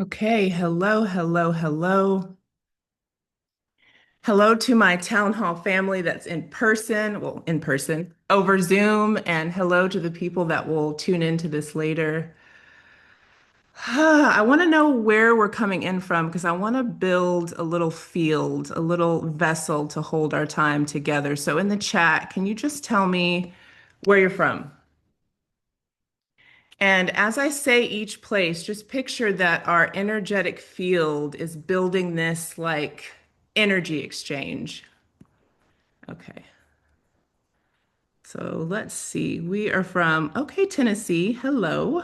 Okay, hello, hello, hello. Hello to my town hall family that's in person, well, in person, over Zoom, and hello to the people that will tune into this later. I want to know where we're coming in from because I want to build a little field, a little vessel to hold our time together. So in the chat, can you just tell me where you're from? And as I say each place, just picture that our energetic field is building this like energy exchange. Okay. So let's see. We are from, okay, Tennessee. Hello.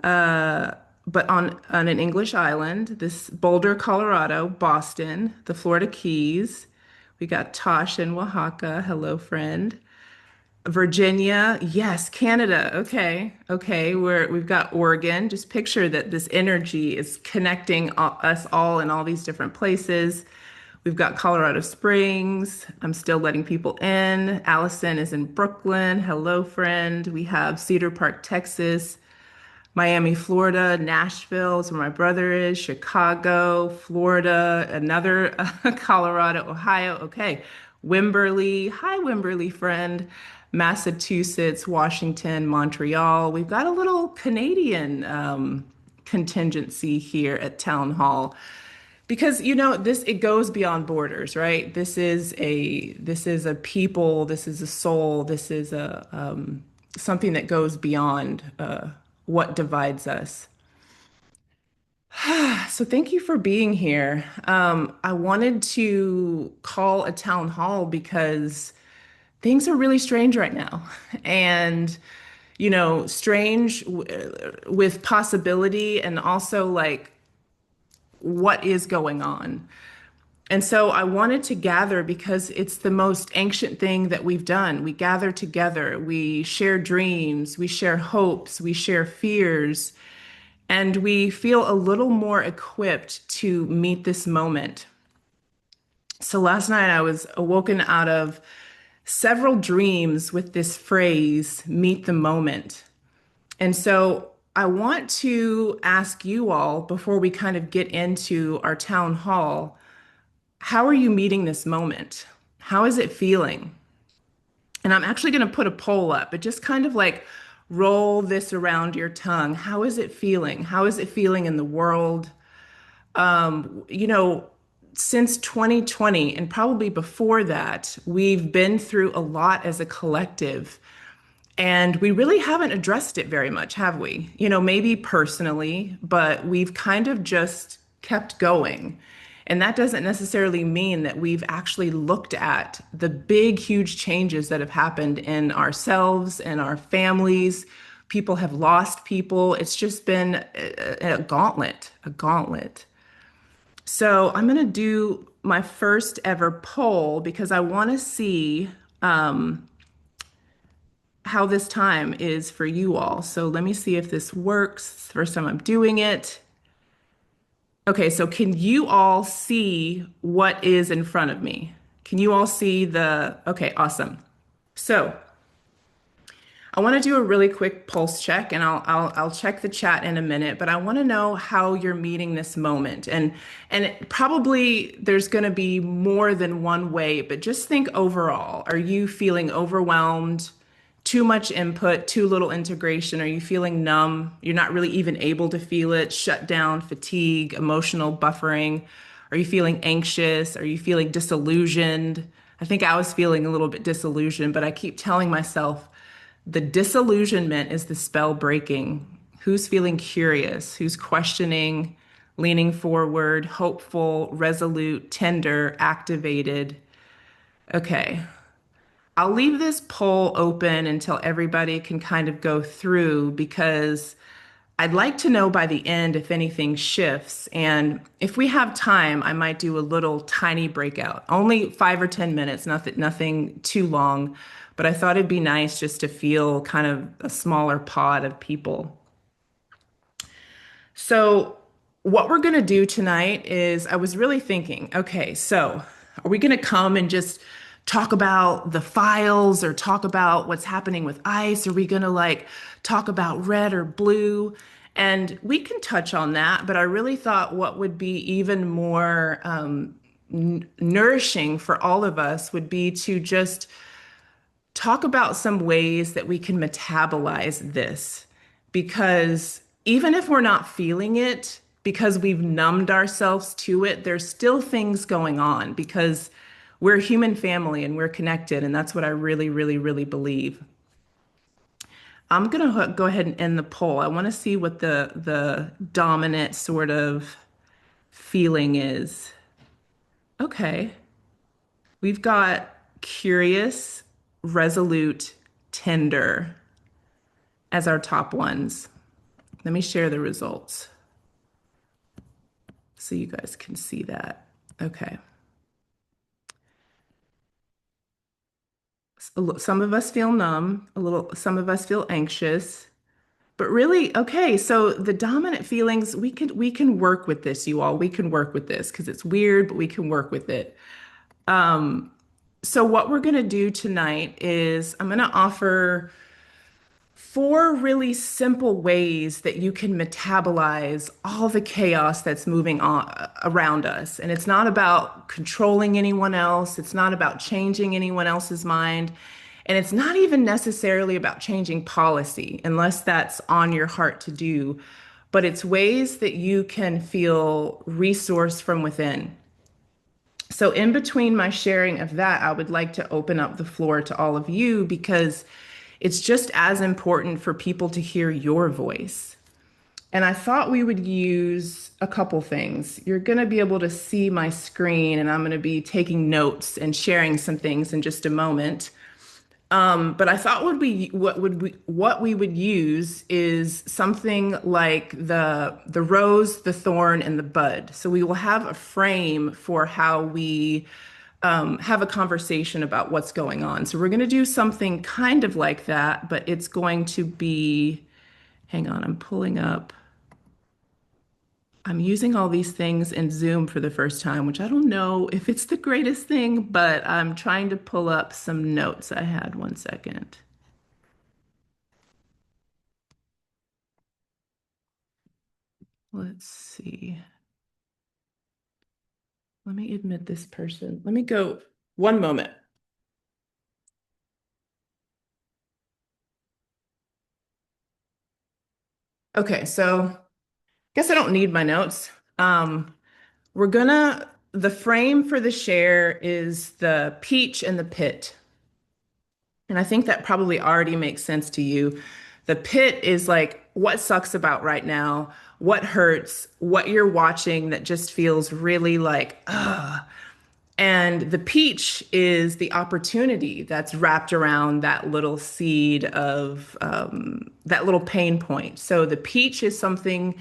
But on an English island, this Boulder, Colorado, Boston, the Florida Keys. We got Tosh in Oaxaca. Hello, friend. Virginia, yes, Canada. Okay, okay. We've got Oregon. Just picture that this energy is connecting us all in all these different places. We've got Colorado Springs. I'm still letting people in. Allison is in Brooklyn. Hello, friend. We have Cedar Park, Texas. Miami, Florida, Nashville is where my brother is, Chicago, Florida, another Colorado, Ohio. Okay. Wimberley. Hi, Wimberley friend. Massachusetts, Washington, Montreal. We've got a little Canadian contingency here at Town Hall because this it goes beyond borders, right? This is a people, this is a soul, this is a something that goes beyond what divides us. So thank you for being here. I wanted to call a town hall because things are really strange right now, and strange with possibility and also like what is going on. And so I wanted to gather because it's the most ancient thing that we've done. We gather together, we share dreams, we share hopes, we share fears, and we feel a little more equipped to meet this moment. So last night I was awoken out of several dreams with this phrase, meet the moment. And so I want to ask you all before we kind of get into our town hall, how are you meeting this moment? How is it feeling? And I'm actually going to put a poll up, but just kind of like roll this around your tongue. How is it feeling? How is it feeling in the world? You know, since 2020 and probably before that, we've been through a lot as a collective. And we really haven't addressed it very much, have we? Maybe personally, but we've kind of just kept going. And that doesn't necessarily mean that we've actually looked at the big, huge changes that have happened in ourselves and our families. People have lost people. It's just been a gauntlet, a gauntlet. So I'm going to do my first ever poll because I want to see how this time is for you all. So let me see if this works. It's the first time I'm doing it. Okay, so can you all see what is in front of me? Can you all see okay, awesome. So I want to do a really quick pulse check and I'll check the chat in a minute, but I want to know how you're meeting this moment. Probably there's going to be more than one way, but just think overall. Are you feeling overwhelmed? Too much input, too little integration? Are you feeling numb? You're not really even able to feel it, shut down, fatigue, emotional buffering. Are you feeling anxious? Are you feeling disillusioned? I think I was feeling a little bit disillusioned, but I keep telling myself the disillusionment is the spell breaking. Who's feeling curious? Who's questioning, leaning forward, hopeful, resolute, tender, activated? Okay. I'll leave this poll open until everybody can kind of go through because I'd like to know by the end if anything shifts. And if we have time, I might do a little tiny breakout, only 5 or 10 minutes, nothing too long. But I thought it'd be nice just to feel kind of a smaller pod of people. So, what we're going to do tonight is I was really thinking, okay, so are we going to come and just talk about the files or talk about what's happening with ICE? Are we going to like talk about red or blue? And we can touch on that, but I really thought what would be even more nourishing for all of us would be to just talk about some ways that we can metabolize this. Because even if we're not feeling it, because we've numbed ourselves to it, there's still things going on because we're a human family and we're connected. And that's what I really, really, really believe. I'm gonna go ahead and end the poll. I want to see what the dominant sort of feeling is. Okay. We've got curious, resolute, tender as our top ones. Let me share the results so you guys can see that. Okay. Some of us feel numb, a little, some of us feel anxious, but really, okay, so the dominant feelings, we can work with this, you all. We can work with this because it's weird, but we can work with it. So what we're going to do tonight is I'm going to offer four really simple ways that you can metabolize all the chaos that's moving on around us. And it's not about controlling anyone else, it's not about changing anyone else's mind, and it's not even necessarily about changing policy, unless that's on your heart to do. But it's ways that you can feel resource from within. So, in between my sharing of that, I would like to open up the floor to all of you because it's just as important for people to hear your voice. And I thought we would use a couple things. You're going to be able to see my screen, and I'm going to be taking notes and sharing some things in just a moment. But I thought what we would use is something like the rose, the thorn, and the bud. So we will have a frame for how we have a conversation about what's going on. So we're going to do something kind of like that, but it's going to be, hang on, I'm pulling up. I'm using all these things in Zoom for the first time, which I don't know if it's the greatest thing, but I'm trying to pull up some notes I had. One second. Let's see. Let me admit this person. Let me go one moment. Okay, so guess I don't need my notes. We're gonna, the frame for the share is the peach and the pit. And I think that probably already makes sense to you. The pit is like what sucks about right now, what hurts, what you're watching that just feels really like, ugh. And the peach is the opportunity that's wrapped around that little seed of that little pain point. So the peach is something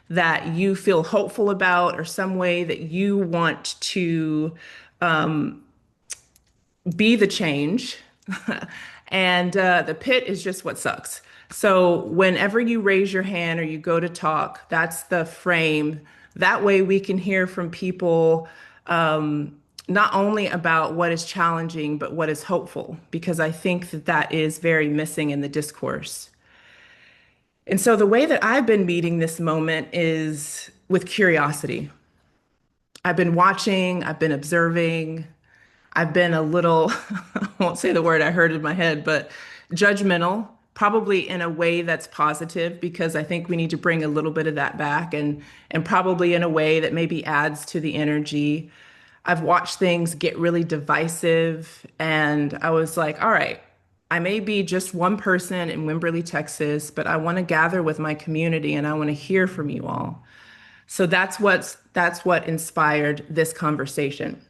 that you feel hopeful about or some way that you want to be the change. And the pit is just what sucks. So whenever you raise your hand or you go to talk, that's the frame. That way we can hear from people not only about what is challenging, but what is hopeful, because I think that that is very missing in the discourse. And so the way that I've been meeting this moment is with curiosity. I've been watching, I've been observing, I've been a little, I won't say the word I heard in my head, but judgmental, probably in a way that's positive, because I think we need to bring a little bit of that back and probably in a way that maybe adds to the energy. I've watched things get really divisive, and I was like, all right, I may be just one person in Wimberley, Texas, but I want to gather with my community and I want to hear from you all. So that's what inspired this conversation.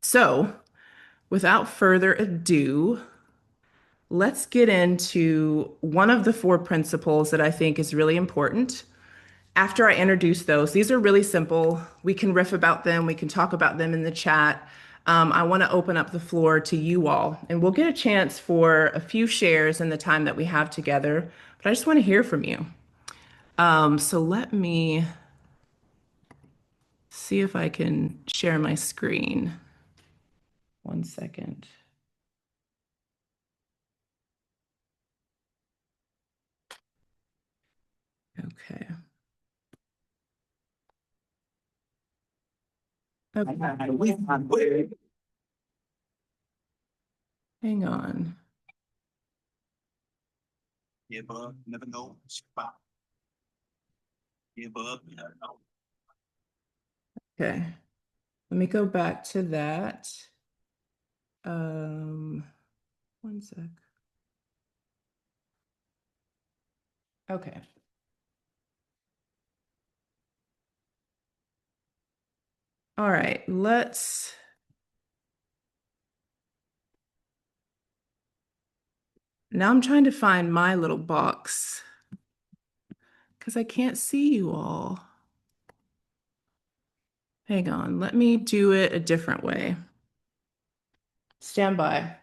So, without further ado, let's get into one of the four principles that I think is really important. After I introduce those, these are really simple. We can riff about them, we can talk about them in the chat. I want to open up the floor to you all, and we'll get a chance for a few shares in the time that we have together. But I just want to hear from you. So let me see if I can share my screen. One second. Okay. Okay. Hang on. Okay. Let me go back to that. Um, one sec. Okay. All right. Now I'm trying to find my little box because I can't see you all. Hang on. Let me do it a different way. Stand by.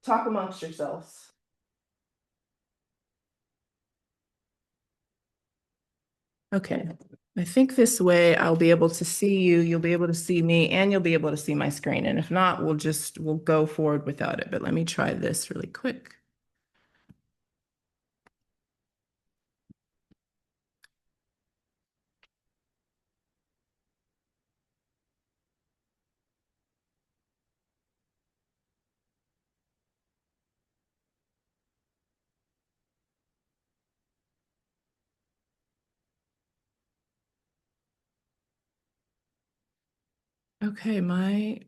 Talk amongst yourselves. Okay. I think this way I'll be able to see you, you'll be able to see me, and you'll be able to see my screen. And if not, we'll go forward without it. But let me try this really quick. Okay,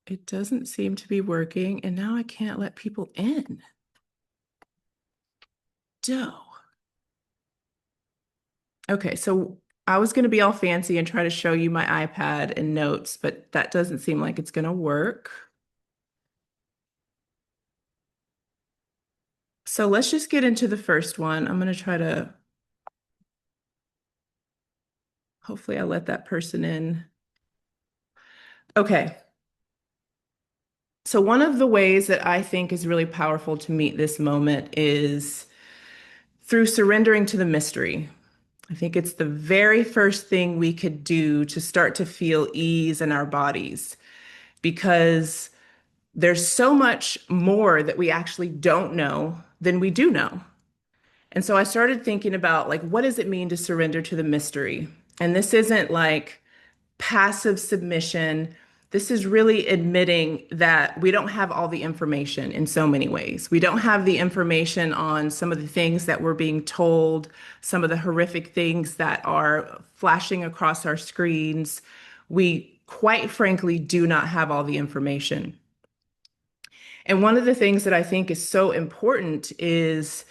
it doesn't seem to be working, and now I can't let people in. Doe. Okay, so I was going to be all fancy and try to show you my iPad and notes, but that doesn't seem like it's going to work. So let's just get into the first one. I'm going to try to, hopefully I'll let that person in. Okay. So one of the ways that I think is really powerful to meet this moment is through surrendering to the mystery. I think it's the very first thing we could do to start to feel ease in our bodies because there's so much more that we actually don't know than we do know. And so I started thinking about like, what does it mean to surrender to the mystery? And this isn't like passive submission. This is really admitting that we don't have all the information in so many ways. We don't have the information on some of the things that we're being told, some of the horrific things that are flashing across our screens. We quite frankly do not have all the information. And one of the things that I think is so important is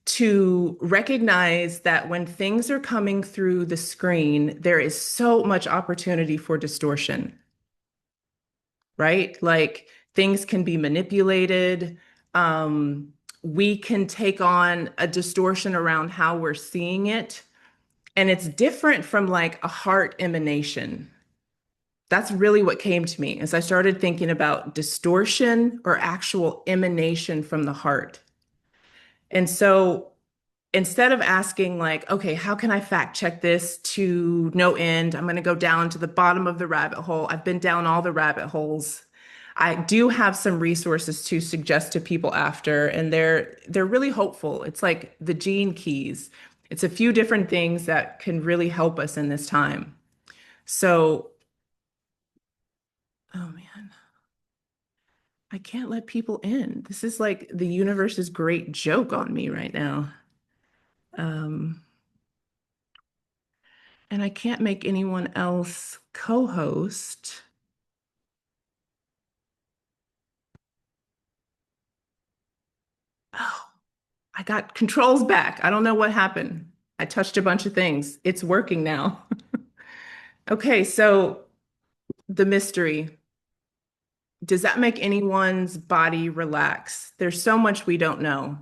to recognize that when things are coming through the screen, there is so much opportunity for distortion, right? Like things can be manipulated. Um, we can take on a distortion around how we're seeing it. And it's different from like a heart emanation. That's really what came to me as I started thinking about distortion or actual emanation from the heart. And so instead of asking like, okay, how can I fact check this to no end? I'm going to go down to the bottom of the rabbit hole. I've been down all the rabbit holes. I do have some resources to suggest to people after, and they're really hopeful. It's like the gene keys. It's a few different things that can really help us in this time. So, oh man, I can't let people in. This is like the universe's great joke on me right now. Um, and I can't make anyone else co-host. Oh, I got controls back. I don't know what happened. I touched a bunch of things. It's working now. Okay, so the mystery. Does that make anyone's body relax? There's so much we don't know.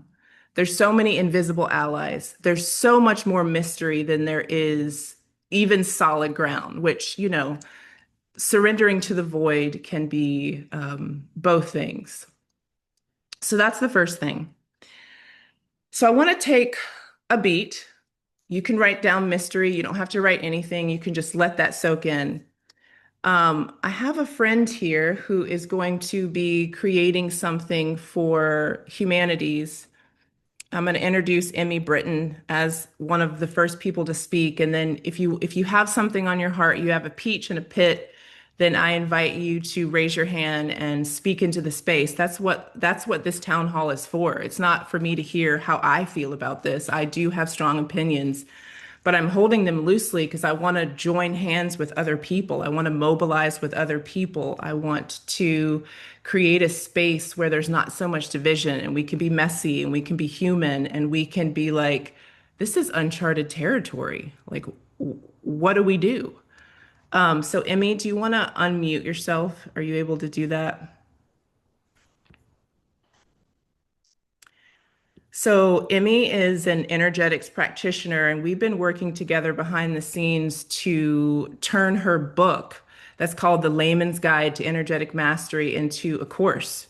There's so many invisible allies. There's so much more mystery than there is even solid ground, which, surrendering to the void can be both things. So that's the first thing. So I want to take a beat. You can write down mystery. You don't have to write anything. You can just let that soak in. I have a friend here who is going to be creating something for humanities. I'm going to introduce Emmy Britton as one of the first people to speak. And then if you have something on your heart, you have a peach and a pit, then I invite you to raise your hand and speak into the space. That's what this town hall is for. It's not for me to hear how I feel about this. I do have strong opinions, but I'm holding them loosely because I want to join hands with other people. I want to mobilize with other people. I want to create a space where there's not so much division and we can be messy and we can be human and we can be like, this is uncharted territory. Like, what do we do? So, Emmy, do you want to unmute yourself? Are you able to do that? So, Emmy is an energetics practitioner, and we've been working together behind the scenes to turn her book that's called The Layman's Guide to Energetic Mastery into a course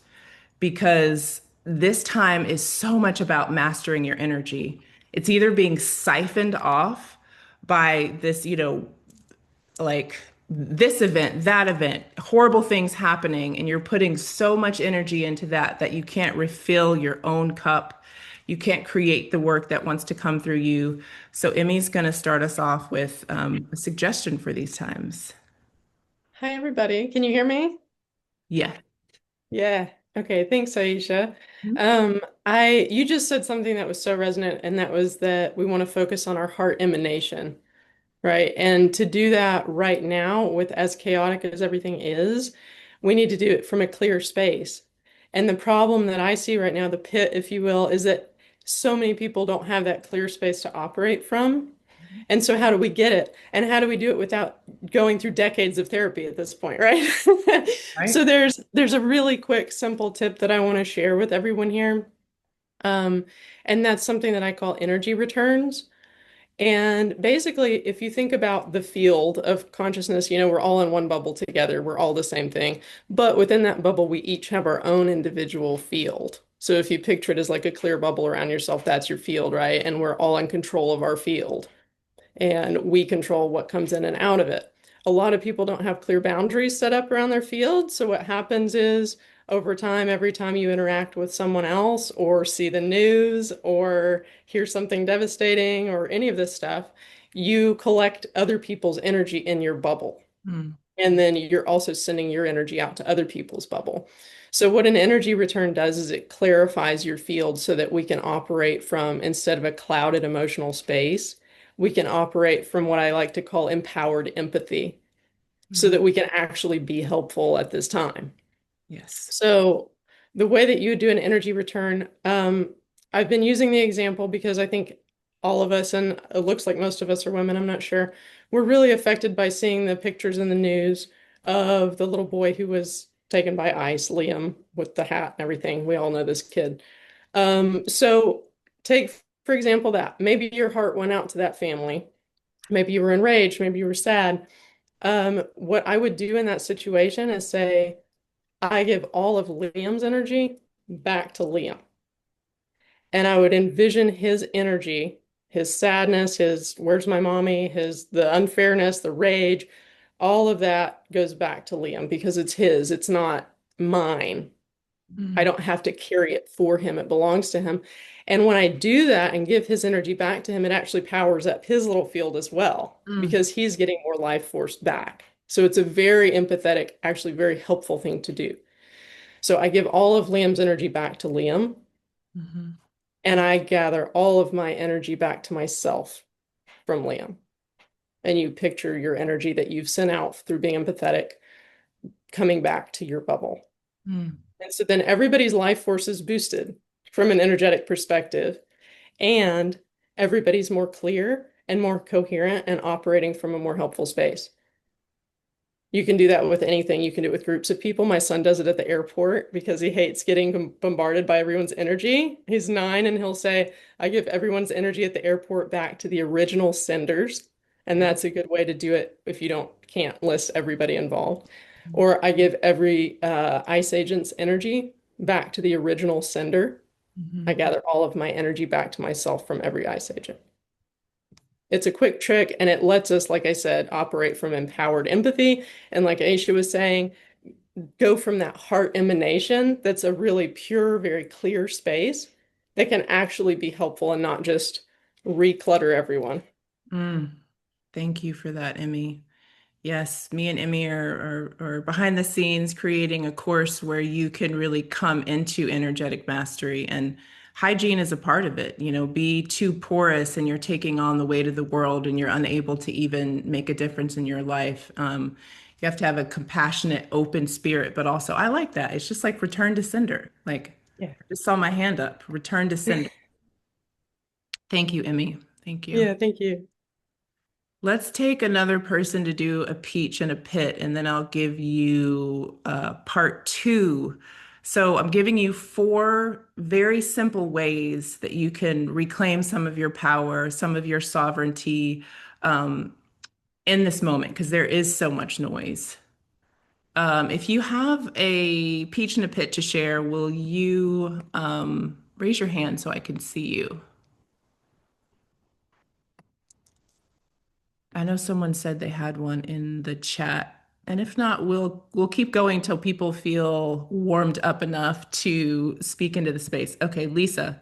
because this time is so much about mastering your energy. It's either being siphoned off by this, like this event, that event, horrible things happening, and you're putting so much energy into that you can't refill your own cup. You can't create the work that wants to come through you. So Emmy's going to start us off with a suggestion for these times. Hi, everybody. Can you hear me? Yeah. Yeah. Okay. Thanks, Aisha. You just said something that was so resonant, and that was that we want to focus on our heart emanation, right? And to do that right now, with as chaotic as everything is, we need to do it from a clear space. And the problem that I see right now, the pit, if you will, is that so many people don't have that clear space to operate from. And so how do we get it? And how do we do it without going through decades of therapy at this point, right? So Right. there's a really quick, simple tip that I want to share with everyone here. Um, and that's something that I call energy returns. And basically, if you think about the field of consciousness, we're all in one bubble together. We're all the same thing. But within that bubble, we each have our own individual field. So if you picture it as like a clear bubble around yourself, that's your field, right? And we're all in control of our field, and we control what comes in and out of it. A lot of people don't have clear boundaries set up around their field. So what happens is over time, every time you interact with someone else or see the news or hear something devastating or any of this stuff, you collect other people's energy in your bubble. Mm, And then you're also sending your energy out to other people's bubble. So, what an energy return does is it clarifies your field so that we can operate from, instead of a clouded emotional space, we can operate from what I like to call empowered empathy so mm. that we can actually be helpful at this time. Yes. So the way that you do an energy return, I've been using the example because I think all of us, and it looks like most of us are women, I'm not sure, we're really affected by seeing the pictures in the news of the little boy who was taken by ICE, Liam, with the hat and everything. We all know this kid. So take, for example, that maybe your heart went out to that family. Maybe you were enraged, maybe you were sad. What I would do in that situation is say, I give all of Liam's energy back to Liam. And I would envision his energy, his sadness, his where's my mommy, his the unfairness, the rage, all of that goes back to Liam because it's his, it's not mine. I Mm, don't have to carry it for him. It belongs to him. And when I do that and give his energy back to him, it actually powers up his little field as well mm, because he's getting more life force back. So it's a very empathetic, actually very helpful thing to do. So I give all of Liam's energy back to Liam, mhm, and I gather all of my energy back to myself from Liam. And you picture your energy that you've sent out through being empathetic coming back to your bubble. mm, And so then everybody's life force is boosted from an energetic perspective, and everybody's more clear and more coherent and operating from a more helpful space. You can do that with anything. You can do it with groups of people. My son does it at the airport because he hates getting bombarded by everyone's energy. He's 9 and he'll say, I give everyone's energy at the airport back to the original senders. And yeah, that's a good way to do it if you can't list everybody involved. mm, Or I give every ICE agent's energy back to the original sender. I mhm, gather all of my energy back to myself from every ICE agent. It's a quick trick, and it lets us, like I said, operate from empowered empathy. And like Aisha was saying, go from that heart emanation that's a really pure, very clear space that can actually be helpful and not just reclutter everyone. Mm, thank you for that, Emmy. Yes, me and Emmy are behind the scenes creating a course where you can really come into energetic mastery, and hygiene is a part of it. Be too porous and you're taking on the weight of the world and you're unable to even make a difference in your life. You have to have a compassionate, open spirit, but also I like that. It's just like return to sender. Like Yeah. I just saw my hand up, return to sender. Thank you, Emmy. Thank you. Yeah, thank you. Let's take another person to do a peach and a pit, and then I'll give you part two. So I'm giving you four very simple ways that you can reclaim some of your power, some of your sovereignty um, in this moment, because there is so much noise. If you have a peach and a pit to share, will you raise your hand so I can see you? I know someone said they had one in the chat. And if not, we'll keep going till people feel warmed up enough to speak into the space. Okay, Lisa.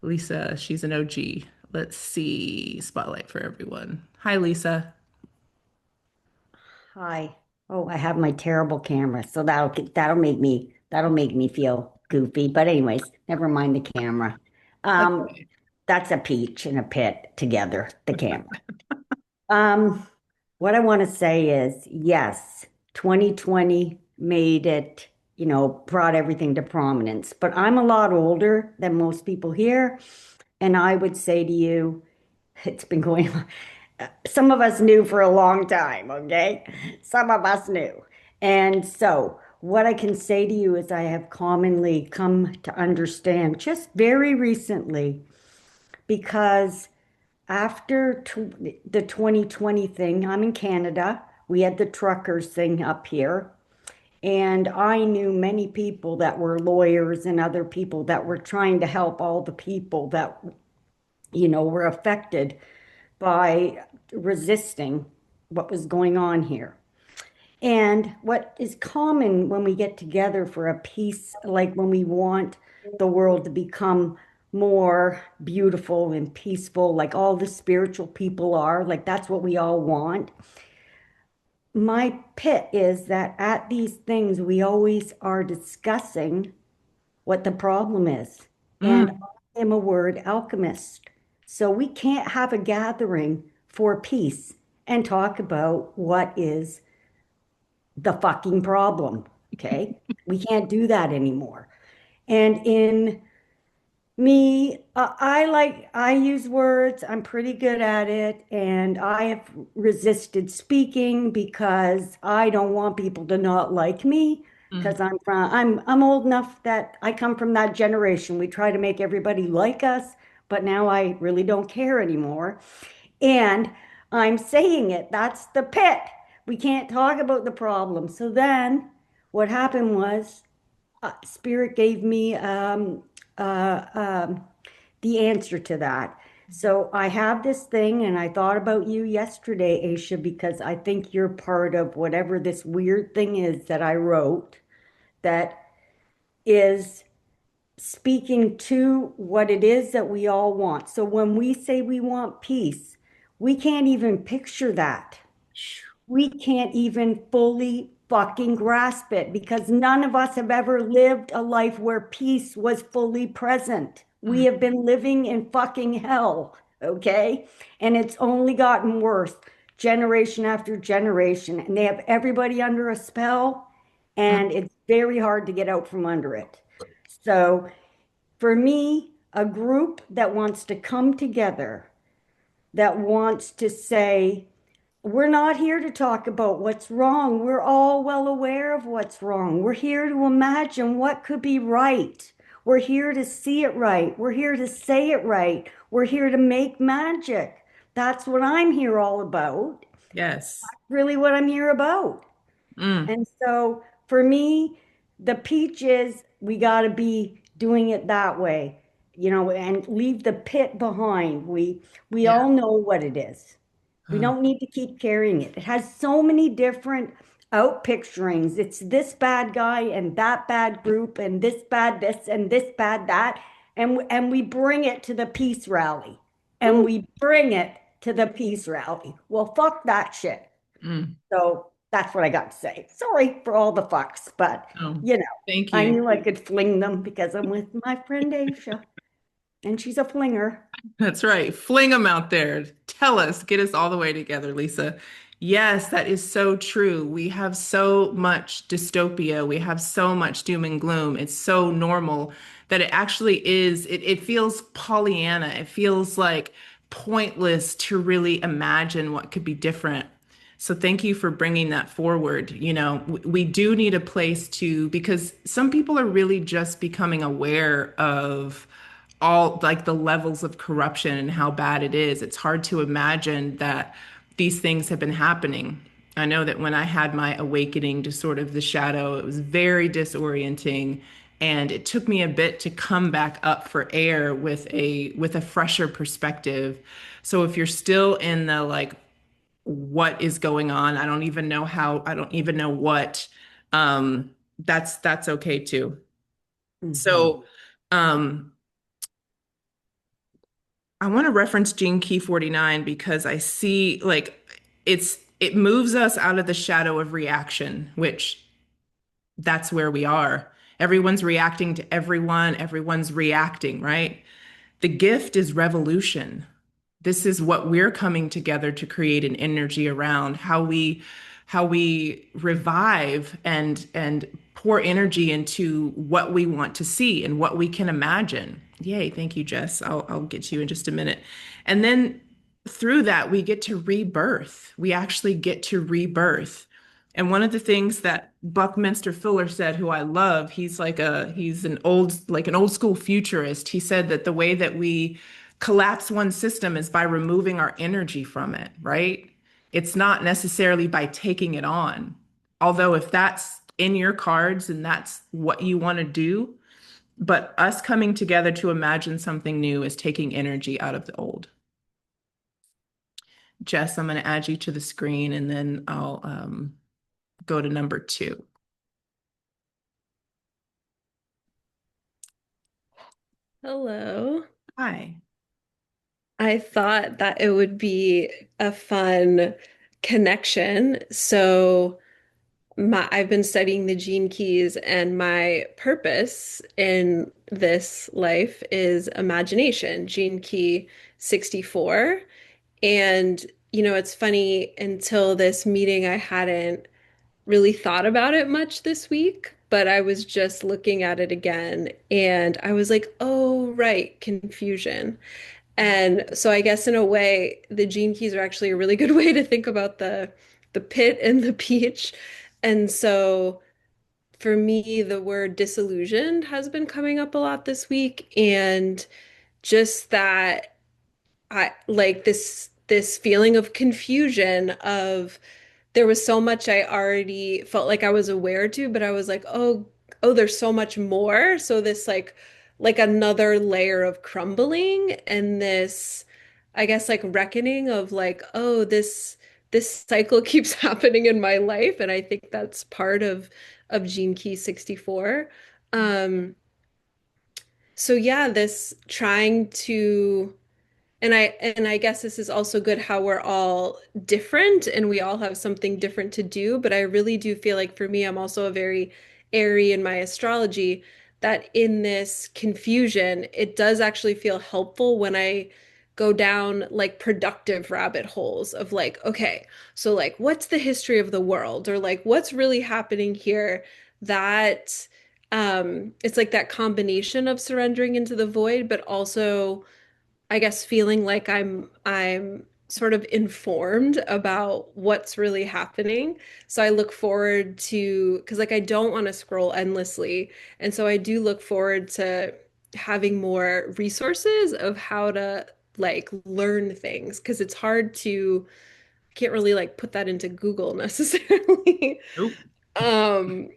Lisa, she's an OG. Let's see. Spotlight for everyone. Hi, Lisa. Hi. Oh, I have my terrible camera, so that'll make me feel goofy. But anyways, never mind the camera. Um, Okay. that's a peach and a pit together, the camera. Um, what I want to say is, yes, 2020 made it, brought everything to prominence. But I'm a lot older than most people here, and I would say to you, it's been going on. Some of us knew for a long time, okay? Some of us knew. And so, what I can say to you is, I have commonly come to understand just very recently, because after the 2020 thing, I'm in Canada. We had the truckers thing up here. And I knew many people that were lawyers and other people that were trying to help all the people that, were affected by resisting what was going on here. And what is common when we get together for a peace, like when we want the world to become more beautiful and peaceful, like all the spiritual people are, like that's what we all want. My pit is that at these things, we always are discussing what the problem is. And Mm, I am a word alchemist. So we can't have a gathering for peace and talk about what is the fucking problem. Okay. We can't do that anymore. And in me, I use words. I'm pretty good at it. And I have resisted speaking because I don't want people to not like me. mm, Because I'm old enough that I come from that generation. We try to make everybody like us, but now I really don't care anymore. And I'm saying it. That's the pit. We can't talk about the problem. So then what happened was Spirit gave me the answer to that. So I have this thing, and I thought about you yesterday, Aisha, because I think you're part of whatever this weird thing is that I wrote that is speaking to what it is that we all want. So when we say we want peace, we can't even picture that. We can't even fully fucking grasp it because none of us have ever lived a life where peace was fully present. We mm. have been living in fucking hell, okay? And it's only gotten worse generation after generation. And they have everybody under a spell, Mm. and it's very hard to get out from under it. So for me, a group that wants to come together, that wants to say, we're not here to talk about what's wrong. We're all well aware of what's wrong. We're here to imagine what could be right. We're here to see it right. We're here to say it right. We're here to make magic. That's what I'm here all about. Yes. Really, what I'm here about. Mm, And so for me, the peach is we got to be doing it that way, and leave the pit behind. We yeah. all know what it is. We Uh, don't need to keep carrying it. It has so many different out picturings. It's this bad guy and that bad group and this bad this and this bad that. and we bring it to the peace rally. And Woo. we bring it to the peace rally. Well, fuck that shit. Mm. So that's what I got to say. Sorry for all the fucks, but Oh, you know, thank I you. knew I could fling them because I'm with my friend Aisha, and she's a flinger. That's right. Fling them out there. Tell us, get us all the way together, Lisa. Yes, that is so true. We have so much dystopia. We have so much doom and gloom. It's so normal that it actually is, it feels Pollyanna. It feels like pointless to really imagine what could be different. So thank you for bringing that forward. We do need a place to, because some people are really just becoming aware of all like the levels of corruption and how bad it is. It's hard to imagine that these things have been happening. I know that when I had my awakening to sort of the shadow, it was very disorienting, and it took me a bit to come back up for air with a fresher perspective. So if you're still in the like what is going on, I don't even know what, that's okay too. Mhm. So um I want to reference Gene Key 49 because I see like it moves us out of the shadow of reaction, which that's where we are. Everyone's reacting to everyone, everyone's reacting, right? The gift is revolution. This is what we're coming together to create an energy around how we revive and pour energy into what we want to see and what we can imagine. Yay, thank you, Jess. I'll get to you in just a minute. And then through that we get to rebirth. We actually get to rebirth. And one of the things that Buckminster Fuller said, who I love, he's an old school futurist. He said that the way that we collapse one system is by removing our energy from it, right? It's not necessarily by taking it on. Although if that's in your cards and that's what you want to do, but us coming together to imagine something new is taking energy out of the old. Jess, I'm going to add you to the screen and then I'll go to number two. Hello. Hi. I thought that it would be a fun connection. I've been studying the gene keys, and my purpose in this life is imagination, gene key 64. And it's funny, until this meeting, I hadn't really thought about it much this week, but I was just looking at it again and I was like, oh, right, confusion. And so I guess in a way, the gene keys are actually a really good way to think about the pit and the peach. And so for me, the word disillusioned has been coming up a lot this week. And just that I like this feeling of confusion of there was so much I already felt like I was aware to, but I was like, oh, there's so much more. So this like another layer of crumbling and this, I guess, like reckoning of like, oh, this cycle keeps happening in my life. And I think that's part of Gene Key 64. So yeah, this trying to and I guess this is also good how we're all different and we all have something different to do, but I really do feel like for me, I'm also a very airy in my astrology, that in this confusion, it does actually feel helpful when I go down like productive rabbit holes of like, okay, so like what's the history of the world, or like what's really happening here, that it's like that combination of surrendering into the void, but also I guess feeling like I'm sort of informed about what's really happening. So I look forward to, because like I don't want to scroll endlessly. And so I do look forward to having more resources of how to like learn things, because it's hard to can't really like put that into Google necessarily. Nope. Um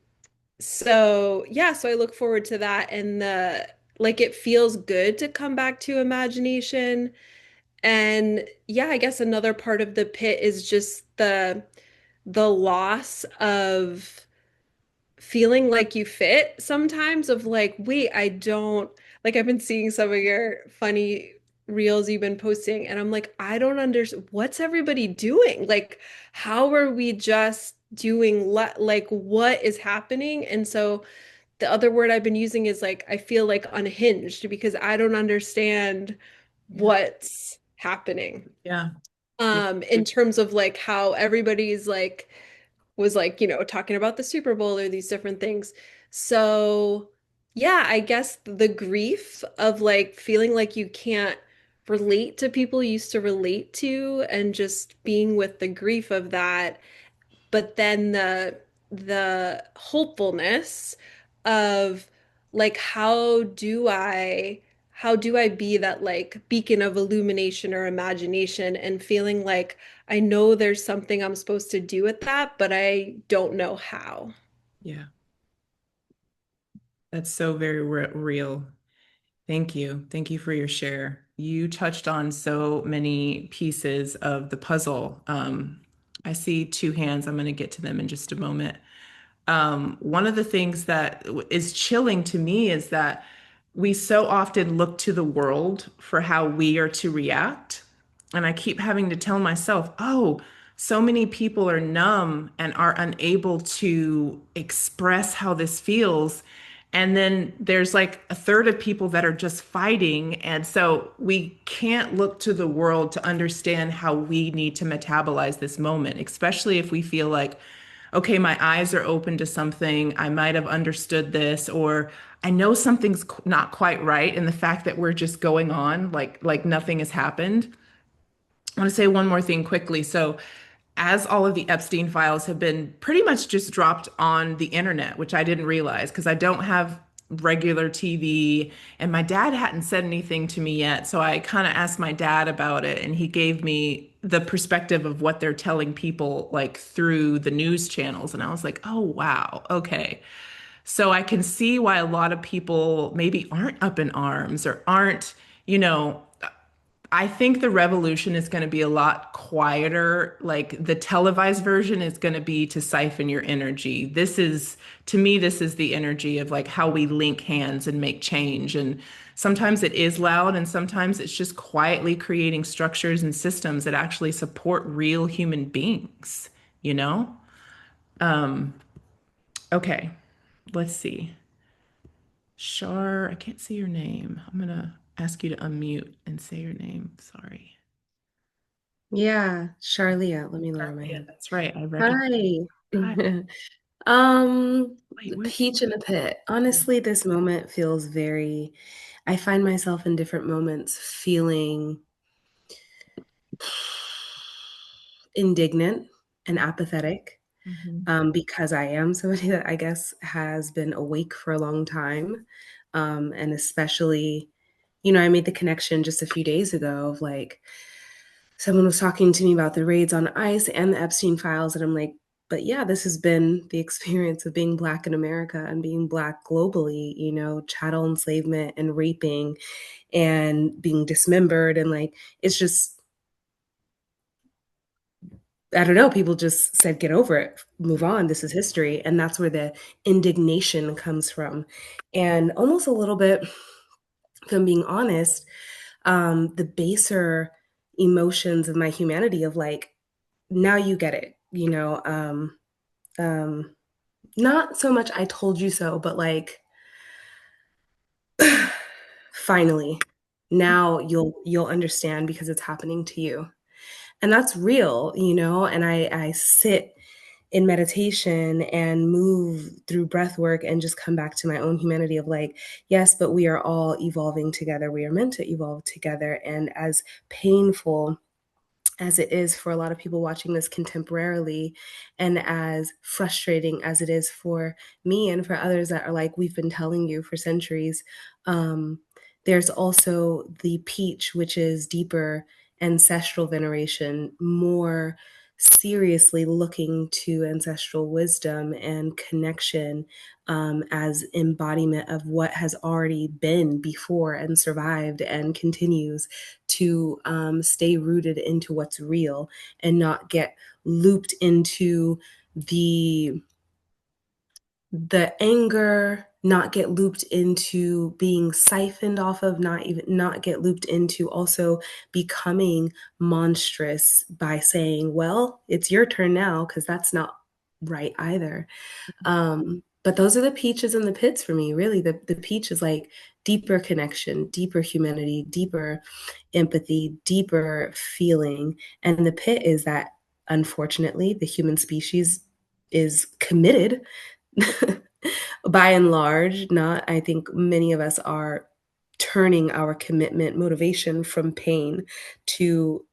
so yeah, so I look forward to that, and the like it feels good to come back to imagination. And yeah, I guess another part of the pit is just the loss of feeling like you fit sometimes, of like, wait, I don't Like I've been seeing some of your funny reels you've been posting, and I'm like, I don't understand what's everybody doing? Like, how are we just doing like what is happening? And so the other word I've been using is like I feel like unhinged because I don't understand Yeah. what's happening. Yeah. In terms of like how everybody's like was like, talking about the Super Bowl or these different things. So, yeah, I guess the grief of like feeling like you can't relate to people you used to relate to and just being with the grief of that, but then the hopefulness of like how do I be that like beacon of illumination or imagination and feeling like I know there's something I'm supposed to do with that, but I don't know how. Yeah. That's so very real. Thank you. Thank you for your share. You touched on so many pieces of the puzzle. I see two hands. I'm going to get to them in just a moment. One of the things that is chilling to me is that we so often look to the world for how we are to react. And I keep having to tell myself, oh, so many people are numb and are unable to express how this feels. And then there's like a third of people that are just fighting. And so we can't look to the world to understand how we need to metabolize this moment, especially if we feel like, okay, my eyes are open to something. I might have understood this, or I know something's not quite right. And the fact that we're just going on like nothing has happened. I want to say one more thing quickly. So, as all of the Epstein files have been pretty much just dropped on the internet, which I didn't realize because I don't have regular TV, and my dad hadn't said anything to me yet. So I kind of asked my dad about it, and he gave me the perspective of what they're telling people like through the news channels. And I was like, oh, wow, okay. So I can see why a lot of people maybe aren't up in arms or aren't, you know, I think the revolution is going to be a lot quieter. Like the televised version is going to be to siphon your energy. This is, to me, this is the energy of like how we link hands and make change. And sometimes it is loud, and sometimes it's just quietly creating structures and systems that actually support real human beings, you know? Okay, let's see. Shar, I can't see your name. I'm gonna ask you to unmute and say your name. Sorry. Yeah, Charlia, let me lower my Yeah, hand. that's right. I recognize. Hi. Hi. Wait, The where's peach in a pit. Honestly, this moment feels very, I find myself in different moments feeling indignant and apathetic, Mhm. because I am somebody that I guess has been awake for a long time. And especially, I made the connection just a few days ago of like, someone was talking to me about the raids on ICE and the Epstein files, and I'm like, but yeah, this has been the experience of being Black in America and being Black globally, chattel enslavement and raping and being dismembered. And like, it's just, I don't know, people just said, get over it, move on, this is history. And that's where the indignation comes from. And almost a little bit, if I'm being honest, the baser emotions of my humanity of like, now you get it, um, not so much I told you so, but like finally, now you'll understand because it's happening to you. And that's real, and I sit in meditation and move through breath work and just come back to my own humanity of like, yes, but we are all evolving together. We are meant to evolve together. And as painful as it is for a lot of people watching this contemporarily, and as frustrating as it is for me and for others that are like, we've been telling you for centuries, um, there's also the peach, which is deeper ancestral veneration, more seriously looking to ancestral wisdom and connection, as embodiment of what has already been before and survived and continues to, stay rooted into what's real and not get looped into the anger not get looped into being siphoned off of, not get looped into also becoming monstrous by saying, well, it's your turn now, because that's not right either. But those are the peaches and the pits for me. Really, the peach is like deeper connection, deeper humanity, deeper empathy, deeper feeling. And the pit is that, unfortunately, the human species is committed by and large. Not, I think many of us are turning our commitment motivation from pain to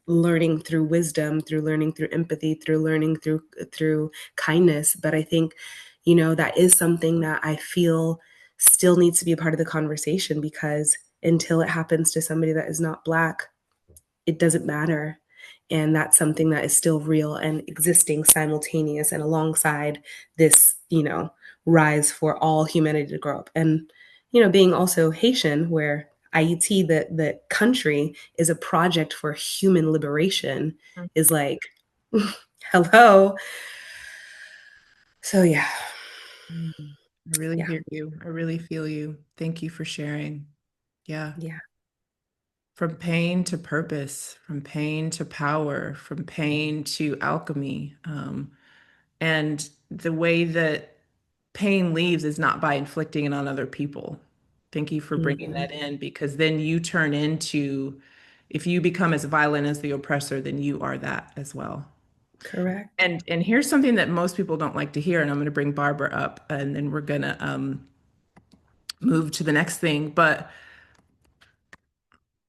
learning through wisdom, through learning through empathy, through learning through kindness. But I think, that is something that I feel still needs to be a part of the conversation, because until it happens to somebody that is not Black, it doesn't matter. And that's something that is still real and existing simultaneous and alongside this, rise for all humanity to grow up. And, being also Haitian, where IET, the country, is a project for human liberation, is like, hello. So yeah. I really Yeah. hear you. I really feel you. Thank you for sharing. Yeah. Yeah. From pain to purpose, from pain to power, from pain to alchemy. And the way that pain leaves is not by inflicting it on other people. Thank you for bringing Mm-hmm. that in, because then you turn into, if you become as violent as the oppressor, then you are that as well. Correct. And here's something that most people don't like to hear, and I'm going to bring Barbara up, and then we're going to move to the next thing. But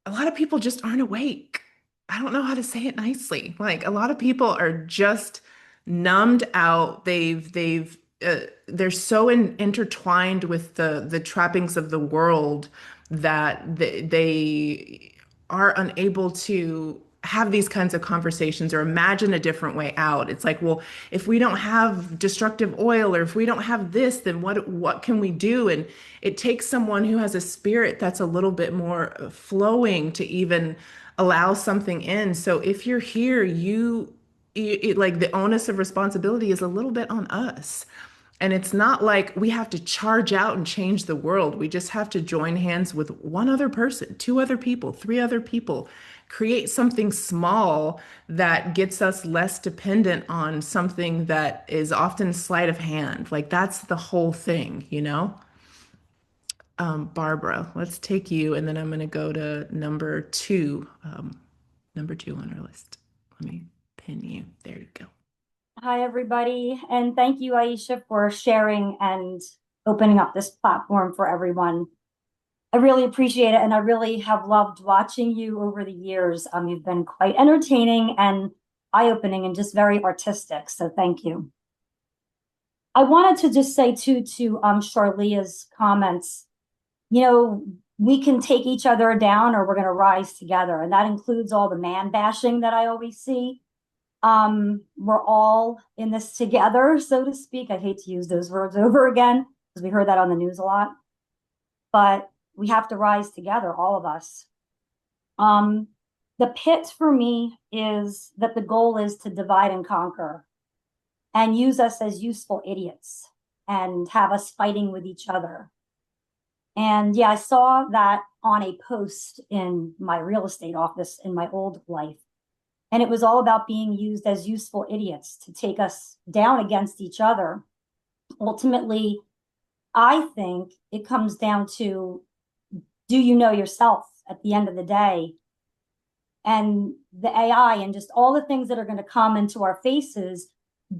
a lot of people just aren't awake. I don't know how to say it nicely. Like, a lot of people are just numbed out. They're so intertwined with the trappings of the world that they are unable to have these kinds of conversations or imagine a different way out. It's like, well, if we don't have destructive oil, or if we don't have this, then what can we do? And it takes someone who has a spirit that's a little bit more flowing to even allow something in. So if you're here, like, the onus of responsibility is a little bit on us. And it's not like we have to charge out and change the world. We just have to join hands with one other person, two other people, three other people, create something small that gets us less dependent on something that is often sleight of hand. Like, that's the whole thing, you know? Barbara, let's take you, and then I'm going to go to number two. Number two on our list. Let me pin you. There you go. Hi, everybody. And thank you, Aisha, for sharing and opening up this platform for everyone. I really appreciate it. And I really have loved watching you over the years. You've been quite entertaining and eye-opening and just very artistic. So thank you. I wanted to just say too, to Charlia's comments, we can take each other down or we're going to rise together. And that includes all the man bashing that I always see. We're all in this together, so to speak. I hate to use those words over again because we heard that on the news a lot, but we have to rise together, all of us. The pit for me is that the goal is to divide and conquer and use us as useful idiots and have us fighting with each other. And yeah, I saw that on a post in my real estate office in my old life. And it was all about being used as useful idiots to take us down against each other. Ultimately, I think it comes down to, do you know yourself at the end of the day? And the AI and just all the things that are going to come into our faces,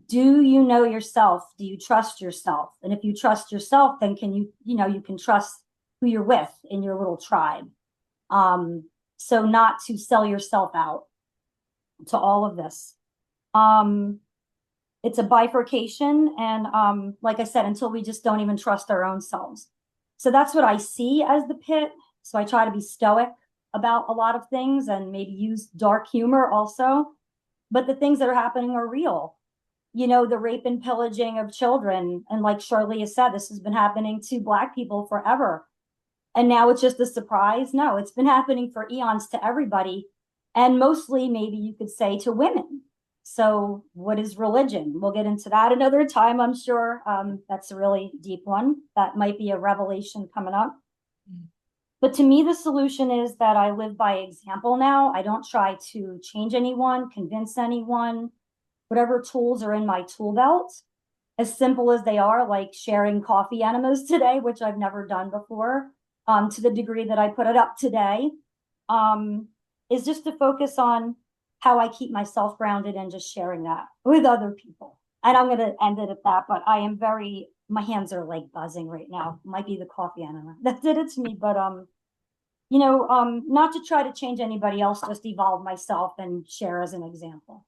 do you know yourself? Do you trust yourself? And if you trust yourself, then you can trust who you're with in your little tribe. So not to sell yourself out to all of this. It's a bifurcation. And like I said, until we just don't even trust our own selves. So that's what I see as the pit. So I try to be stoic about a lot of things and maybe use dark humor also. But the things that are happening are real. The rape and pillaging of children. And like Charlia said, this has been happening to Black people forever. And now it's just a surprise. No, it's been happening for eons to everybody. And mostly, maybe you could say, to women. So, what is religion? We'll get into that another time, I'm sure. That's a really deep one. That might be a revelation coming up. But to me, the solution is that I live by example now. I don't try to change anyone, convince anyone. Whatever tools are in my tool belt, as simple as they are, like sharing coffee enemas today, which I've never done before, to the degree that I put it up today, is just to focus on how I keep myself grounded and just sharing that with other people. And I'm going to end it at that, but I am my hands are like buzzing right now. Might be the coffee enema that did it to me, but not to try to change anybody else, just evolve myself and share as an example.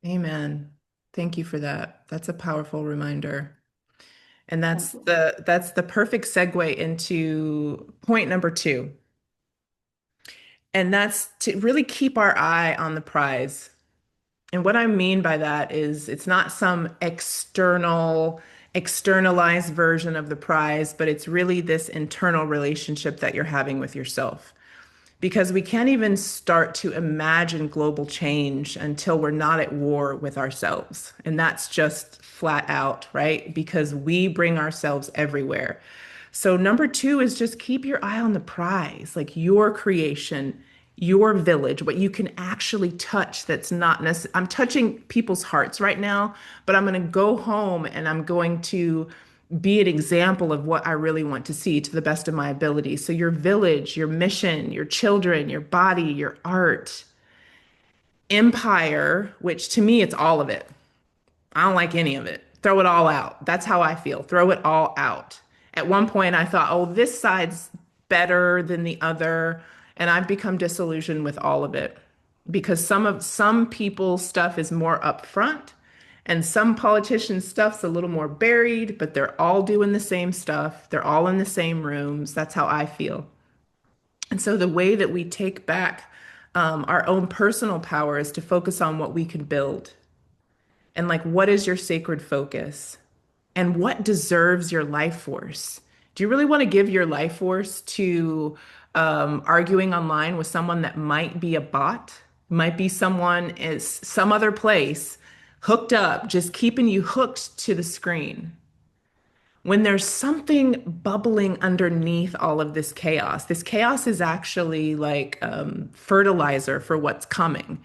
Amen. Thank you for that. That's a powerful reminder. And Thank that's you. the perfect segue into point number two. And that's to really keep our eye on the prize. And what I mean by that is it's not some externalized version of the prize, but it's really this internal relationship that you're having with yourself. Because we can't even start to imagine global change until we're not at war with ourselves. And that's just flat out, right? Because we bring ourselves everywhere. So, number two is just keep your eye on the prize, like your creation, your village, what you can actually touch that's not necessary. I'm touching people's hearts right now, but I'm going to go home and I'm going to be an example of what I really want to see to the best of my ability. So, your village, your mission, your children, your body, your art, empire, which to me, it's all of it. I don't like any of it. Throw it all out. That's how I feel. Throw it all out. At one point, I thought, oh, this side's better than the other. And I've become disillusioned with all of it because some people's stuff is more upfront and some politicians' stuff's a little more buried, but they're all doing the same stuff. They're all in the same rooms. That's how I feel. And so the way that we take back our own personal power is to focus on what we can build and like, what is your sacred focus? And what deserves your life force? Do you really want to give your life force to arguing online with someone that might be a bot, might be someone is some other place, hooked up, just keeping you hooked to the screen? When there's something bubbling underneath all of this chaos is actually like fertilizer for what's coming.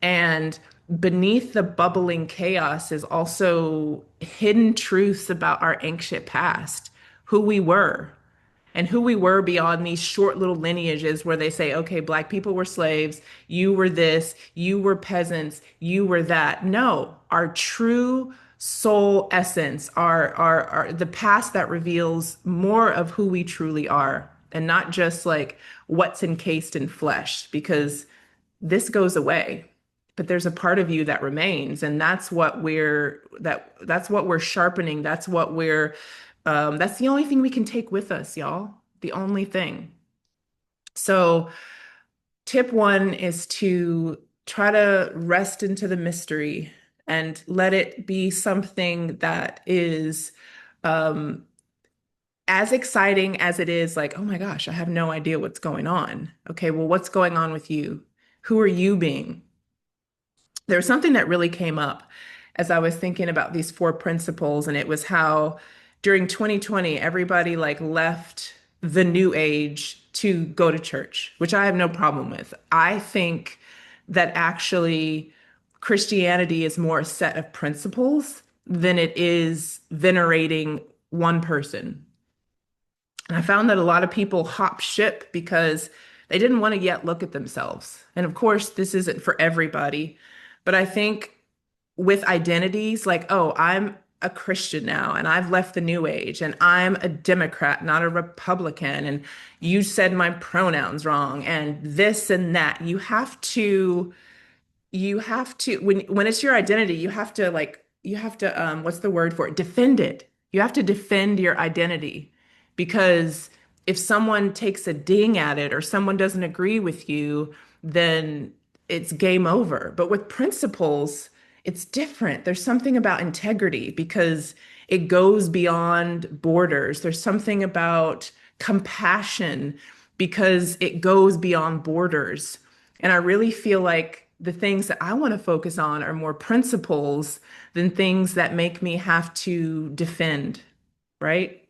And beneath the bubbling chaos is also hidden truths about our ancient past, who we were, and who we were beyond these short little lineages where they say, okay, Black people were slaves, you were this, you were peasants, you were that. No, our true soul essence, our the past that reveals more of who we truly are, and not just like what's encased in flesh, because this goes away. But there's a part of you that remains, and that's what we're sharpening. That's the only thing we can take with us, y'all. The only thing. So, tip one is to try to rest into the mystery and let it be something that is um, as exciting as it is like, oh my gosh, I have no idea what's going on. Okay, well, what's going on with you? Who are you being? There was something that really came up as I was thinking about these four principles, and it was how during 2020, everybody like left the new age to go to church, which I have no problem with. I think that actually Christianity is more a set of principles than it is venerating one person. And I found that a lot of people hop ship because they didn't want to yet look at themselves. And of course, this isn't for everybody, but I think with identities like, oh, I'm a Christian now and I've left the new age and I'm a Democrat, not a Republican, and you said my pronouns wrong and this and that. You have to when it's your identity, you have to what's the word for it? Defend it. You have to defend your identity because if someone takes a ding at it or someone doesn't agree with you, then it's game over. But with principles, it's different. There's something about integrity because it goes beyond borders. There's something about compassion because it goes beyond borders. And I really feel like the things that I want to focus on are more principles than things that make me have to defend, right?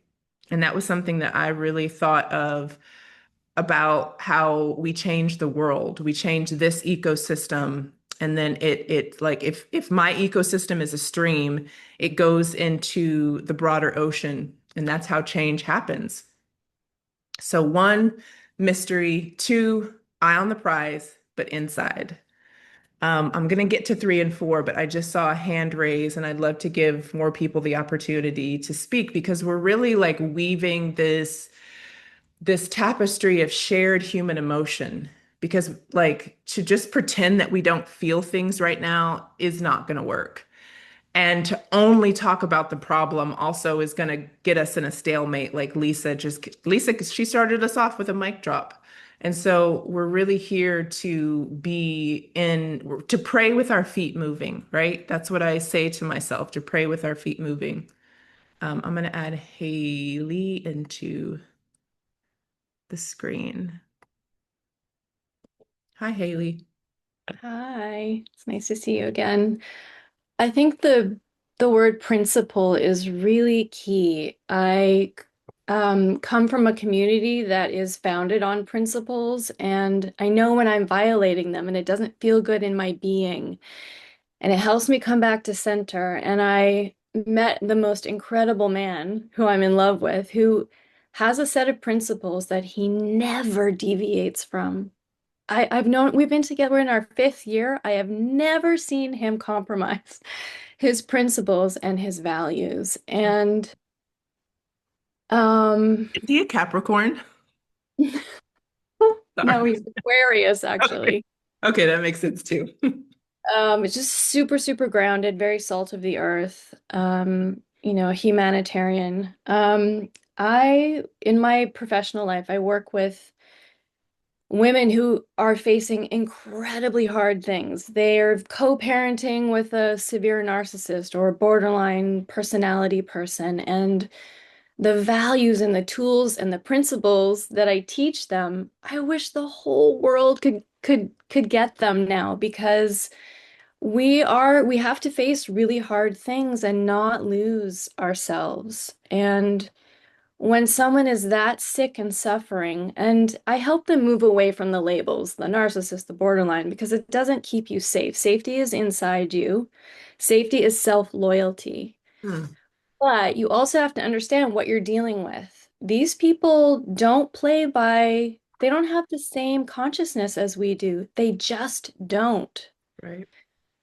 And that was something that I really thought of about how we change the world. We change this ecosystem, and then it like if my ecosystem is a stream, it goes into the broader ocean, and that's how change happens. So one, mystery, two, eye on the prize, but inside. I'm going to get to three and four, but I just saw a hand raise, and I'd love to give more people the opportunity to speak because we're really like weaving this tapestry of shared human emotion. Because like to just pretend that we don't feel things right now is not going to work. And to only talk about the problem also is going to get us in a stalemate. Like Lisa, she started us off with a mic drop. And so we're really here to pray with our feet moving, right? That's what I say to myself, to pray with our feet moving. I'm going to add Haley into the screen. Hi, Haley. Hi, it's nice to see you again. I think the word principle is really key. I come from a community that is founded on principles, and I know when I'm violating them, and it doesn't feel good in my being. And it helps me come back to center. And I met the most incredible man who I'm in love with, who has a set of principles that he never deviates from. I've known we've been together in our fifth year. I have never seen him compromise his principles and his values. And Is he a Capricorn? no, Sorry. he's Aquarius, Okay. actually. Okay, that makes sense too. It's just super, super grounded, very salt of the earth, a humanitarian. In my professional life, I work with women who are facing incredibly hard things. They're co-parenting with a severe narcissist or a borderline personality person, and the values and the tools and the principles that I teach them, I wish the whole world could get them now because we have to face really hard things and not lose ourselves. And when someone is that sick and suffering, and I help them move away from the labels, the narcissist, the borderline, because it doesn't keep you safe. Safety is inside you. Safety is self-loyalty. Hmm, But you also have to understand what you're dealing with. These people don't they don't have the same consciousness as we do. They just don't. right.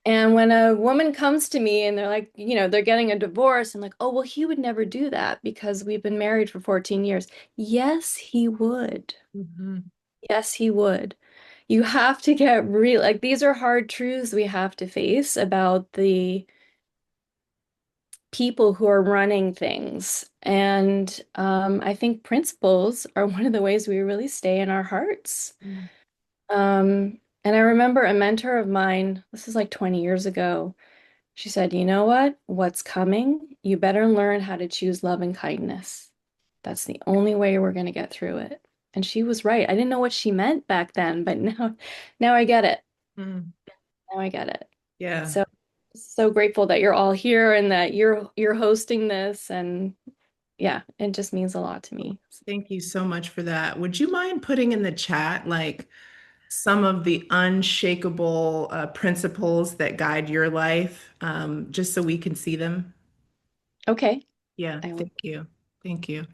And when a woman comes to me and they're like, they're getting a divorce, I'm like, oh, well, he would never do that because we've been married for 14 years. Yes, he would. Mhm. Yes, he would. You have to get real. Like, these are hard truths we have to face about the people who are running things. And I think principles are one of the ways we really stay in our hearts. Mm. And I remember a mentor of mine, this is like 20 years ago. She said, you know what? What's coming? You better learn how to choose love and kindness. That's the only way we're going to get through it. And she was right. I didn't know what she meant back then, but now I get it. Mm. Now I get it. Yeah. So grateful that you're all here and that you're hosting this. And yeah, it just means a lot to me. Thank you so much for that. Would you mind putting in the chat like some of the unshakable principles that guide your life, just so we can see them? Okay. Yeah, I will. thank you. Thank you.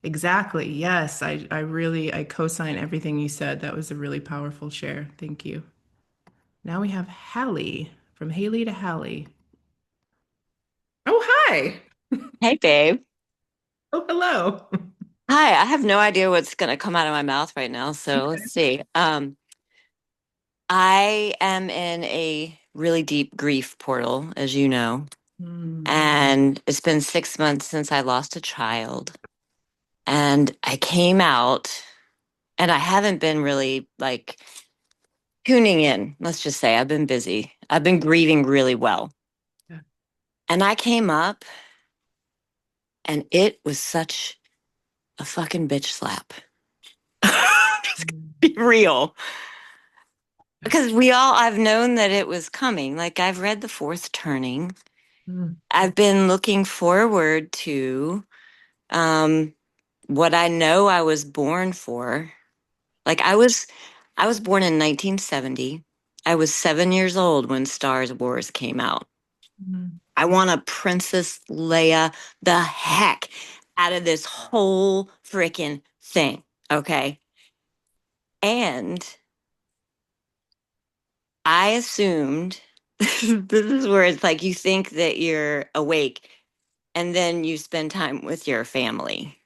Exactly. Yes, I co-sign everything you said. That was a really powerful share. Thank you. Now we have Hallie, from Haley to Hallie. Oh, hi. Hey, babe. Oh, hello. Hi, I have no idea what's going to come out of my mouth right now, so let's see. I am in a really deep grief portal, as you know, Hmm. and it's been 6 months since I lost a child. And I came out, and I haven't been really like tuning in. Let's just say I've been busy. I've been grieving really well. Yeah. And I came up, and it was such a fucking bitch slap. Just Hmm. be real. because I've known that it was coming. Like I've read The Fourth Turning. Mm. I've been looking forward to um, what I know I was born for. Like I was born in 1970. I was 7 years old when Star Wars came out. Mm. I want to Princess Leia the heck out of this whole freaking thing. Okay. And I assumed this is where it's like you think that you're awake and then you spend time with your family.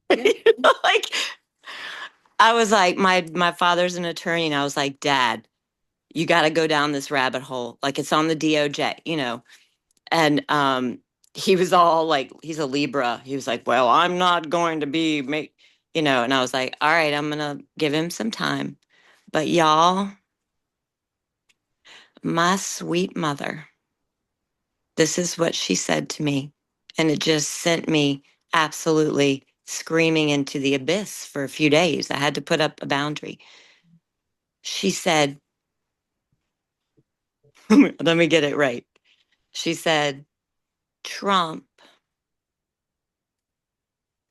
Yeah. Like I was like, my father's an attorney, and I was like, Dad, you got to go down this rabbit hole. Like it's on the DOJ, you know. And he was all like, he's a Libra. He was like, well, I'm not going to be make, you know. And I was like, all right, I'm gonna give him some time. But y'all, my sweet mother, this is what she said to me, and it just sent me absolutely screaming into the abyss for a few days. I had to put up a boundary. She said, let me get it right. She said, Trump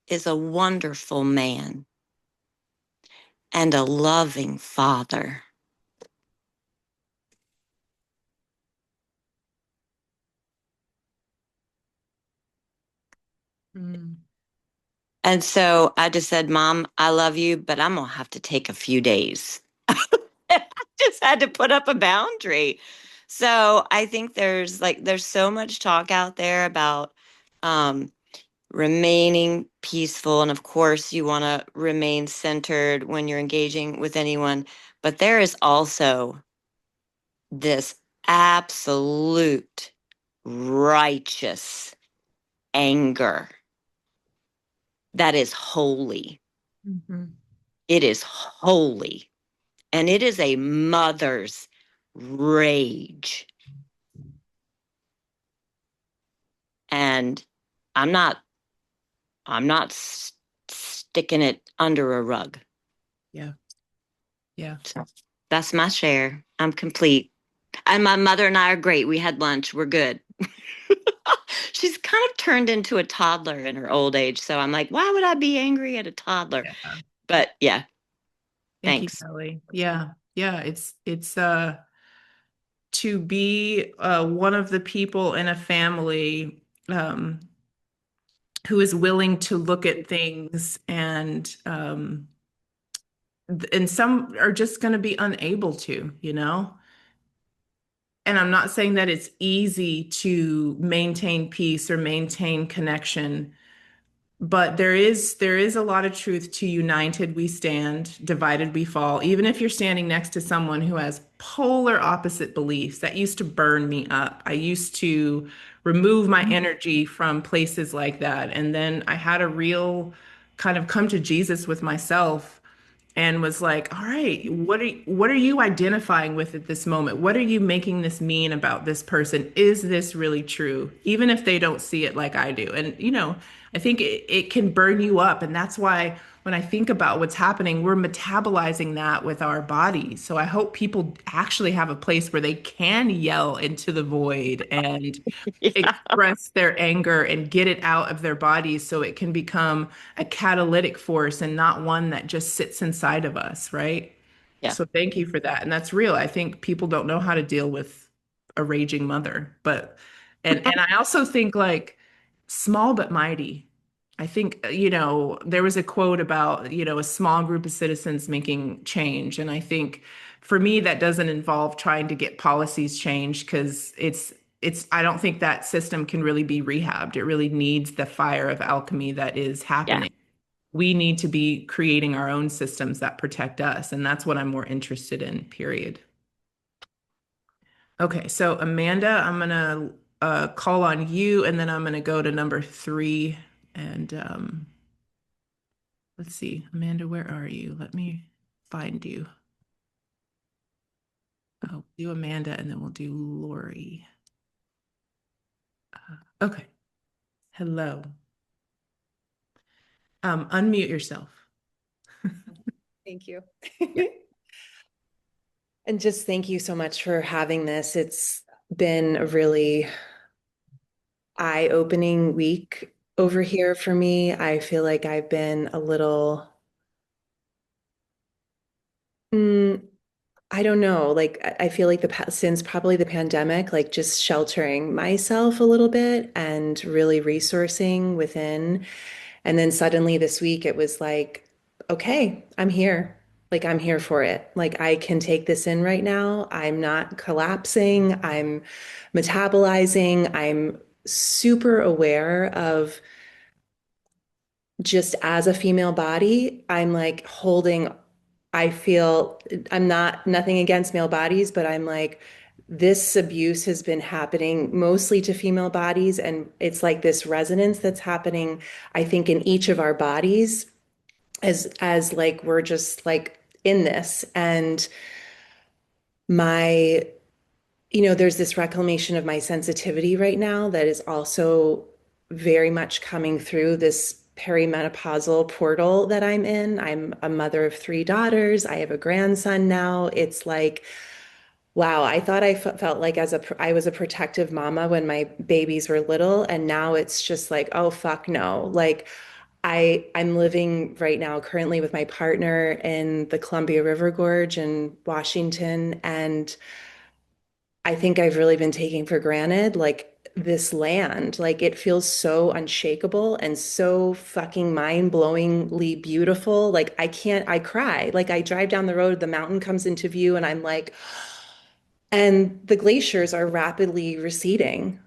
is a wonderful man and a loving father. Mm. And so I just said, Mom, I love you, but I'm going to have to take a few days. I just had to put up a boundary. So I think there's so much talk out there about um, remaining peaceful. And of course, you want to remain centered when you're engaging with anyone. But there is also this absolute righteous anger that is holy. Mhm. It is holy. And it is a mother's rage. And I'm not, sticking it under a rug. Yeah. Yeah. So that's my share. I'm complete. And my mother and I are great. We had lunch. We're good. She's kind of turned into a toddler in her old age. So I'm like, why would I be angry at a toddler? Yeah. But yeah, Thank you, thanks. Kelly. Yeah. Yeah. It's to be one of the people in a family um who is willing to look at things and some are just going to be unable to, you know? And I'm not saying that it's easy to maintain peace or maintain connection, but there is a lot of truth to united we stand, divided we fall. Even if you're standing next to someone who has polar opposite beliefs, that used to burn me up. I used to remove my energy from places like that. And then I had a real kind of come to Jesus with myself and was like, all right, what are you identifying with at this moment? What are you making this mean about this person? Is this really true? Even if they don't see it like I do. And I think it can burn you up. And that's why when I think about what's happening, we're metabolizing that with our bodies. So I hope people actually have a place where they can yell into the void and Yeah. express their anger and get it out of their bodies so it can become a catalytic force and not one that just sits inside of us, right? Yeah. So thank you for that. And that's real. I think people don't know how to deal with a raging mother, but and I also think like small but mighty. I think, there was a quote about, a small group of citizens making change. And I think for me, that doesn't involve trying to get policies changed because I don't think that system can really be rehabbed. It really needs the fire of alchemy that is Yeah. happening. We need to be creating our own systems that protect us. And that's what I'm more interested in, period. Okay, so Amanda, I'm gonna call on you, and then I'm gonna go to number three. And let's see, Amanda, where are you? Let me find you. Oh, do Amanda, and then we'll do Lori. Okay, hello. Unmute yourself. Thank you. Yeah. And just thank you so much for having this. It's been a really eye-opening week over here for me. I feel like I've been a little, mm, I don't know, like I feel like since probably the pandemic, like just sheltering myself a little bit and really resourcing within. And then suddenly this week it was like, okay, I'm here. Like I'm here for it. Like I can take this in right now. I'm not collapsing. I'm metabolizing. I'm super aware of just as a female body, I'm like holding, I feel I'm not nothing against male bodies, but I'm like, this abuse has been happening mostly to female bodies. And it's like this resonance that's happening, I think, in each of our bodies as like we're just like in this. And my there's this reclamation of my sensitivity right now that is also very much coming through this perimenopausal portal that I'm in. I'm a mother of three daughters. I have a grandson now. It's like, wow, I thought felt like I was a protective mama when my babies were little, and now it's just like, oh fuck no. Like I'm living right now currently with my partner in the Columbia River Gorge in Washington, and I think I've really been taking for granted like this land. Like it feels so unshakable and so fucking mind-blowingly beautiful. Like I cry. Like I drive down the road, the mountain comes into view, and I'm like, and the glaciers are rapidly receding.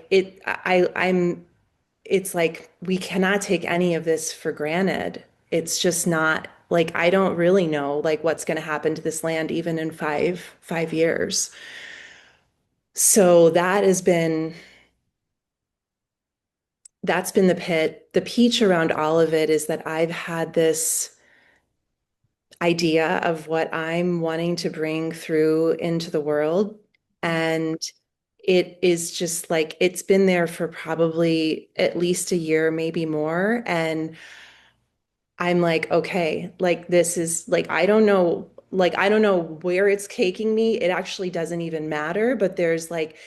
It's like we cannot take any of this for granted. It's just not like I don't really know like what's going to happen to this land even in five years. So that's been the pit. The peach around all of it is that I've had this idea of what I'm wanting to bring through into the world. And it is just like it's been there for probably at least a year, maybe more. And I'm like, okay, like this is like I don't know where it's taking me. It actually doesn't even matter, but there's like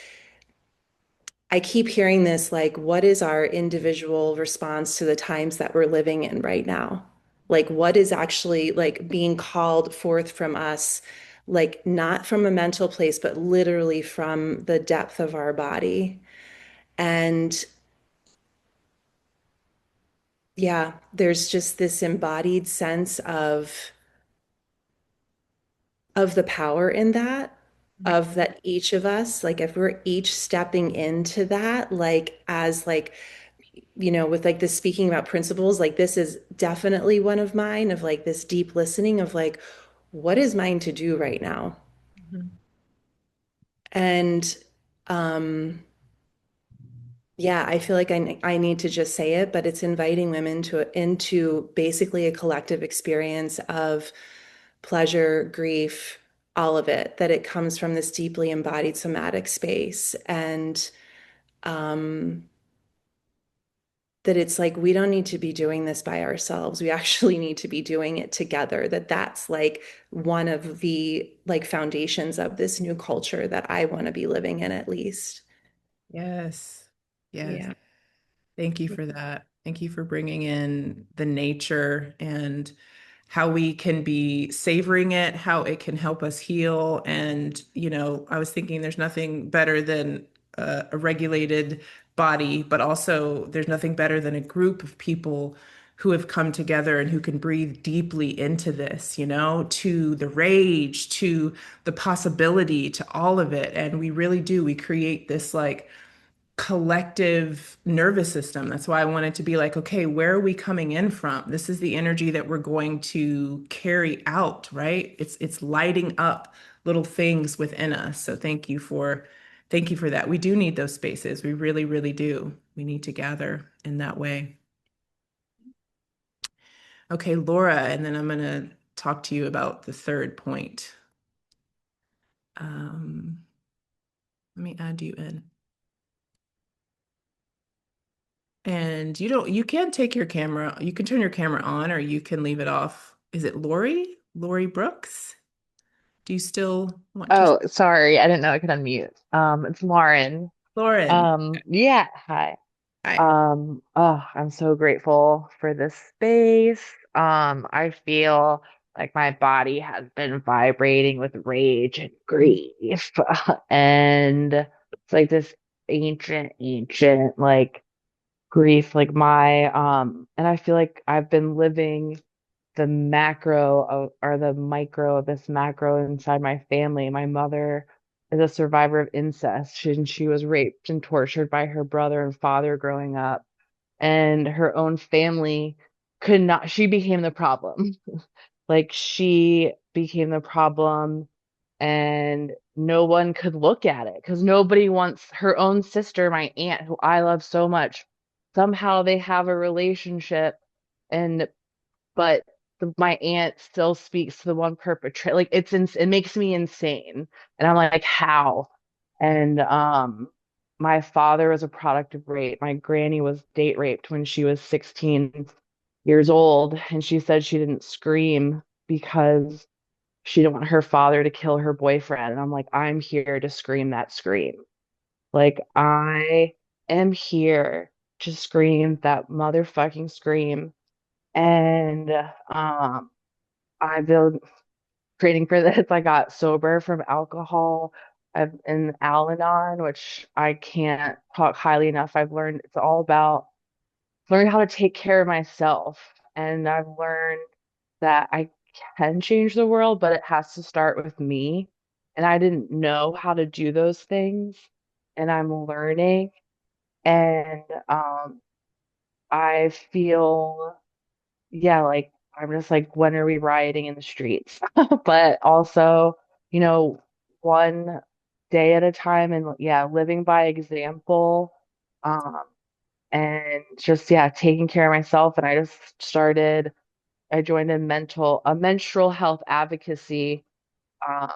I keep hearing this like, what is our individual response to the times that we're living in right now? Like, what is actually like being called forth from us, like not from a mental place, but literally from the depth of our body. And yeah, there's just this embodied sense of the power in that, of that each of us, like if we're each stepping into that, like as like with like this speaking about principles, like this is definitely one of mine of like this deep listening of like, what is mine to do right now? Mhm. And um, yeah, I feel like I need to just say it, but it's inviting women into basically a collective experience of pleasure, grief, all of it, that it comes from this deeply embodied somatic space. And um, that it's like we don't need to be doing this by ourselves. We actually need to be doing it together. That's like one of the like foundations of this new culture that I want to be living in at least. Yes. Yes. Yeah. Thank you for that. Thank you for bringing in the nature and how we can be savoring it, how it can help us heal. And, I was thinking there's nothing better than a regulated body, but also there's nothing better than a group of people who have come together and who can breathe deeply into this, to the rage, to the possibility, to all of it. And we really do. We create this like collective nervous system. That's why I wanted to be like, okay, where are we coming in from? This is the energy that we're going to carry out, right? It's lighting up little things within us. So thank you for that. We do need those spaces. We really, really do. We need to gather in that way. Okay, Laura, and then I'm gonna talk to you about the third point. Um, Let me add you in. And you can take your camera, you can turn your camera on or you can leave it off. Is it Lori? Lori Brooks? Do you still want to? Oh, sorry. I didn't know I could unmute. It's Lauren. Lauren. Yeah, hi. Hi. Oh, I'm so grateful for this space. I feel like my body has been vibrating with rage and grief. And it's like this ancient like grief, like and I feel like I've been living the macro of, or the micro of this macro inside my family. My mother is a survivor of incest. She was raped and tortured by her brother and father growing up, and her own family could not, she became the problem. Like she became the problem, and no one could look at it because nobody wants her own sister, my aunt, who I love so much. Somehow they have a relationship, and but my aunt still speaks to the one perpetrator. Like it makes me insane. And I'm like, how? And my father was a product of rape. My granny was date raped when she was 16 years old, and she said she didn't scream because she didn't want her father to kill her boyfriend. And I'm like, I'm here to scream that scream. Like I am here to scream that motherfucking scream. And I've been training for this. I got sober from alcohol. I've in Al-Anon, which I can't talk highly enough. I've learned it's all about learning how to take care of myself. And I've learned that I can change the world, but it has to start with me. And I didn't know how to do those things. And I'm learning. And I feel yeah, like I'm just like, when are we rioting in the streets? But also, you know, one day at a time and yeah, living by example. Um, and just yeah, taking care of myself. And I joined a menstrual health advocacy um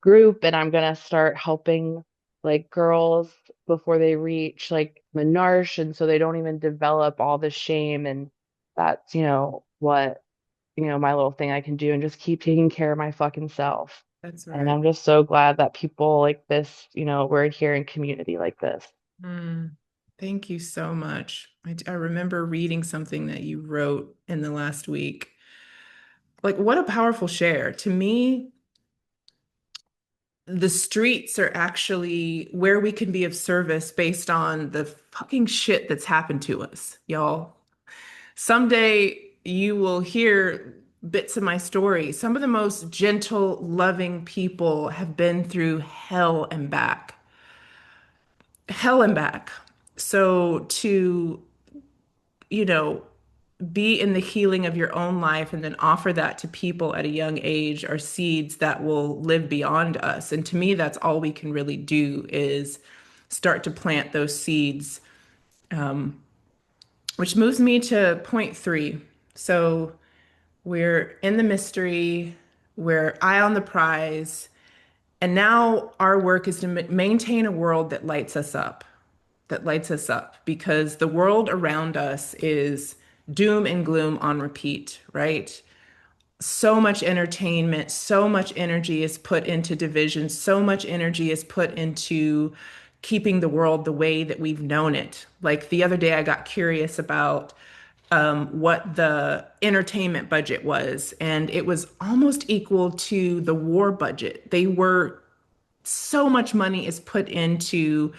group, and I'm gonna start helping like girls before they reach like menarche, and so they don't even develop all the shame. And that's, what, my little thing I can do, and just keep taking care of my fucking self. That's And right. I'm just so glad that people like this, we're here in community like this. Mm, thank you so much. I remember reading something that you wrote in the last week. Like, what a powerful share. To me, the streets are actually where we can be of service based on the fucking shit that's happened to us, y'all. Someday you will hear bits of my story. Some of the most gentle, loving people have been through hell and back. Hell and back. So to, you know, be in the healing of your own life and then offer that to people at a young age are seeds that will live beyond us. And to me, that's all we can really do is start to plant those seeds, which moves me to point three. So we're in the mystery, we're eye on the prize, and now our work is to maintain a world that lights us up, because the world around us is doom and gloom on repeat, right? So much entertainment, so much energy is put into division, so much energy is put into keeping the world the way that we've known it. Like the other day, I got curious about what the entertainment budget was, and it was almost equal to the war budget. So much money is put into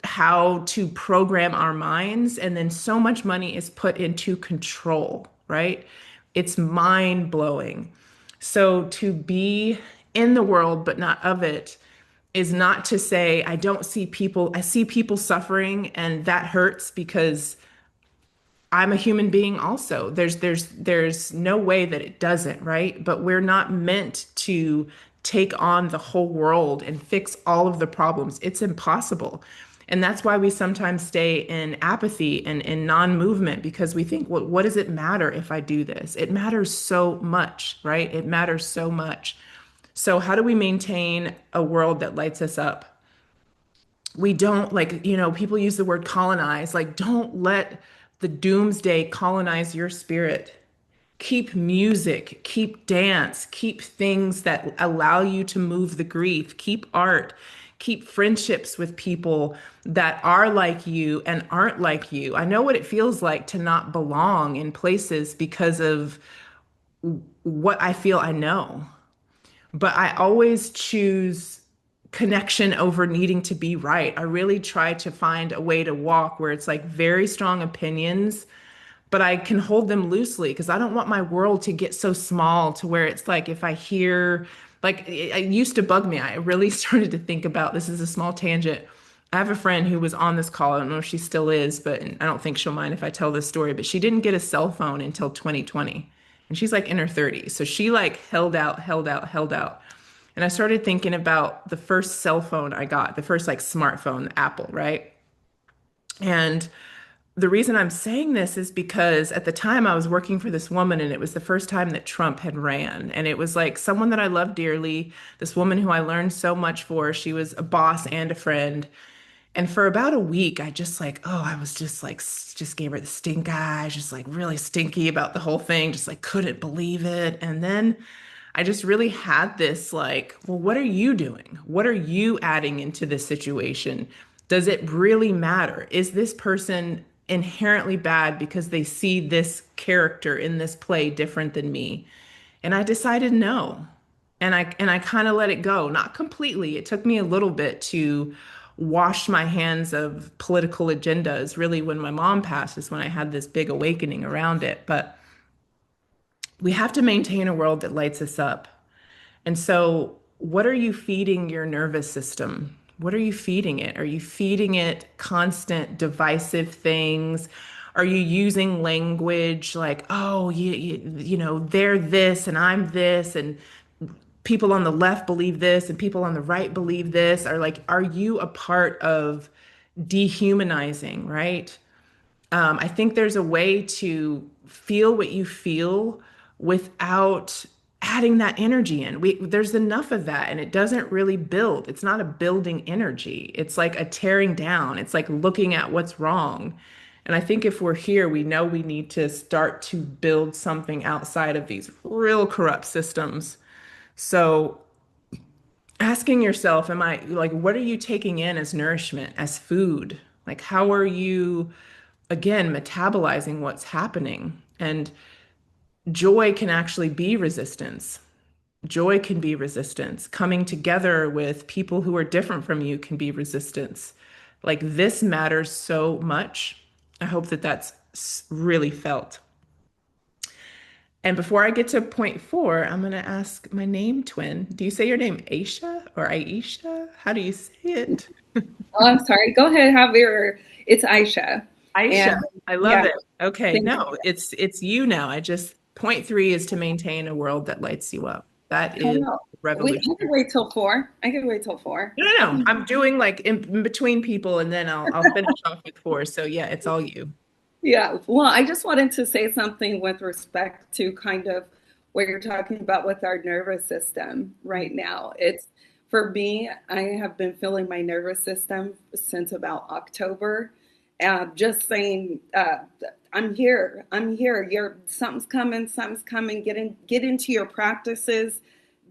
how to program our minds, and then so much money is put into control, right? It's mind blowing. So to be in the world but not of it is not to say I see people suffering and that hurts because I'm a human being also. There's no way that it doesn't, right? But we're not meant to take on the whole world and fix all of the problems. It's impossible. And that's why we sometimes stay in apathy and in non-movement, because we think, well, what does it matter if I do this? It matters so much, right? It matters so much. So how do we maintain a world that lights us up? We don't, like, people use the word colonize, like, don't let the doomsday colonize your spirit. keep music, keep dance, keep things that allow you to move the grief, keep art, keep friendships with people that are like you and aren't like you. I know what it feels like to not belong in places because of what I feel I know, but I always choose connection over needing to be right. I really try to find a way to walk where it's like very strong opinions, but I can hold them loosely because I don't want my world to get so small to where it's like if I hear, like, it used to bug me. I really started to think about this is a small tangent. I have a friend who was on this call. I don't know if she still is, but I don't think she'll mind if I tell this story. But she didn't get a cell phone until 2020. And she's like in her 30s. So she like held out, held out, held out. And I started thinking about the first cell phone I got, the first like smartphone, Apple, right? And the reason I'm saying this is because at the time I was working for this woman and it was the first time that Trump had ran. And it was like someone that I loved dearly, this woman who I learned so much for. She was a boss and a friend. And for about a week, I just like, oh, I was just like, just gave her the stink eye, just like really stinky about the whole thing, just like couldn't believe it. And then I just really had this like, well, what are you doing? What are you adding into this situation? Does it really matter? Is this person inherently bad because they see this character in this play different than me? And I decided no. And I kind of let it go, not completely. It took me a little bit to wash my hands of political agendas. Really, when my mom passed is when I had this big awakening around it. But we have to maintain a world that lights us up. And so, what are you feeding your nervous system? What are you feeding it? Are you feeding it constant divisive things? Are you using language like, oh, you know, they're this and I'm this, and people on the left believe this and people on the right believe this? Are like, are you a part of dehumanizing, right? I think there's a way to feel what you feel without adding that energy in. There's enough of that, and it doesn't really build. It's not a building energy. It's like a tearing down. It's like looking at what's wrong. And I think if we're here, we know we need to start to build something outside of these real corrupt systems. So asking yourself, am I like, what are you taking in as nourishment, as food? Like, how are you, again, metabolizing what's happening? And joy can actually be resistance. Joy can be resistance. Coming together with people who are different from you can be resistance. Like, this matters so much. I hope that that's really felt. And before I get to point four, I'm going to ask my name twin. Do you say your name Aisha or Aisha? How do you say it? Oh, I'm sorry. Go ahead, Javier. It's Aisha. Aisha. And I love yeah, it. Okay. thank No, it's you now. I just point three is to maintain a world that lights you up. That you. is Oh, I can revolutionary. wait till 4. I can wait till 4. No, no, no. I'm doing like in between people and then I'll finish off with four. So yeah, it's all you. Yeah, well, I just wanted to say something with respect to kind of what you're talking about with our nervous system right now. It's for me, I have been feeling my nervous system since about October. Just saying, I'm here. I'm here. You're something's coming. Something's coming. Get into your practices.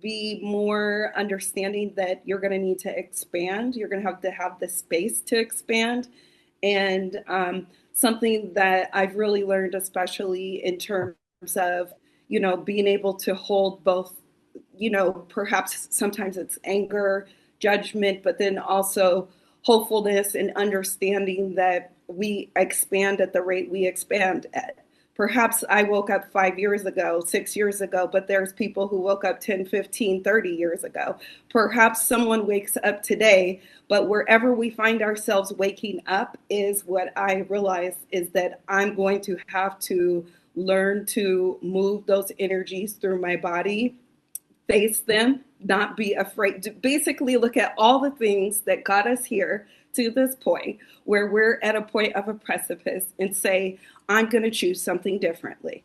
Be more understanding that you're going to need to expand. You're going to have the space to expand, and something that I've really learned, especially in terms of, being able to hold both, perhaps sometimes it's anger, judgment, but then also hopefulness and understanding that we expand at the rate we expand at. Perhaps I woke up 5 years ago, 6 years ago, but there's people who woke up 10, 15, 30 years ago. Perhaps someone wakes up today, but wherever we find ourselves waking up is what I realize is that I'm going to have to learn to move those energies through my body, face them, not be afraid, to basically look at all the things that got us here to this point where we're at a point of a precipice and say, I'm going to choose something differently.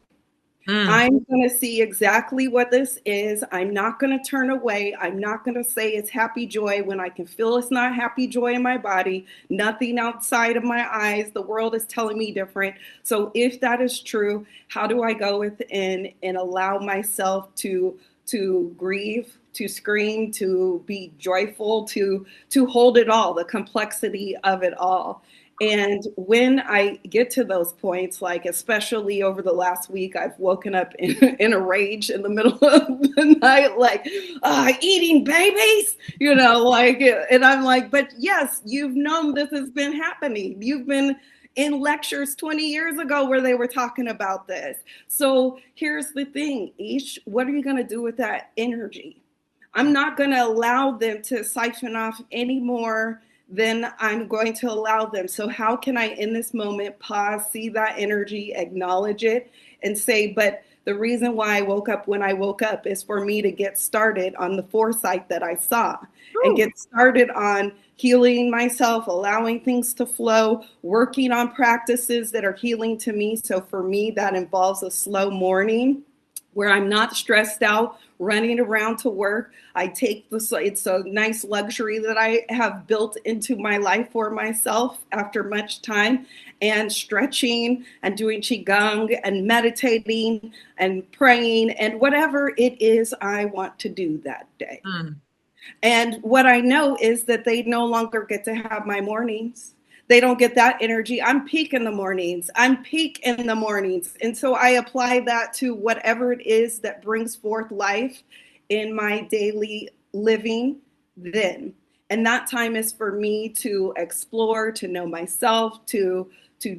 Mm. I'm going to see exactly what this is. I'm not going to turn away. I'm not going to say it's happy joy when I can feel it's not happy joy in my body, nothing outside of my eyes. The world is telling me different. So if that is true, how do I go within and allow myself to grieve, to scream, to be joyful, to hold it all, the complexity of it all. And when I get to those points, like especially over the last week, I've woken up in a rage in the middle of the night, like eating babies, like, and I'm like, but yes, you've known this has been happening. You've been in lectures 20 years ago where they were talking about this. So here's the thing, Ish, what are you going to do with that energy? I'm not going to allow them to siphon off any more than I'm going to allow them. So how can I, in this moment, pause, see that energy, acknowledge it, and say, but the reason why I woke up when I woke up is for me to get started on the foresight that I saw and get started on healing myself, allowing things to flow, working on practices that are healing to me. So for me, that involves a slow morning where I'm not stressed out, running around to work. I take this, it's a nice luxury that I have built into my life for myself after much time, and stretching and doing qigong and meditating and praying and whatever it is I want to do that day. Mm. And what I know is that they no longer get to have my mornings. They don't get that energy. I'm peak in the mornings. I'm peak in the mornings. And so I apply that to whatever it is that brings forth life in my daily living then. And that time is for me to explore, to know myself, to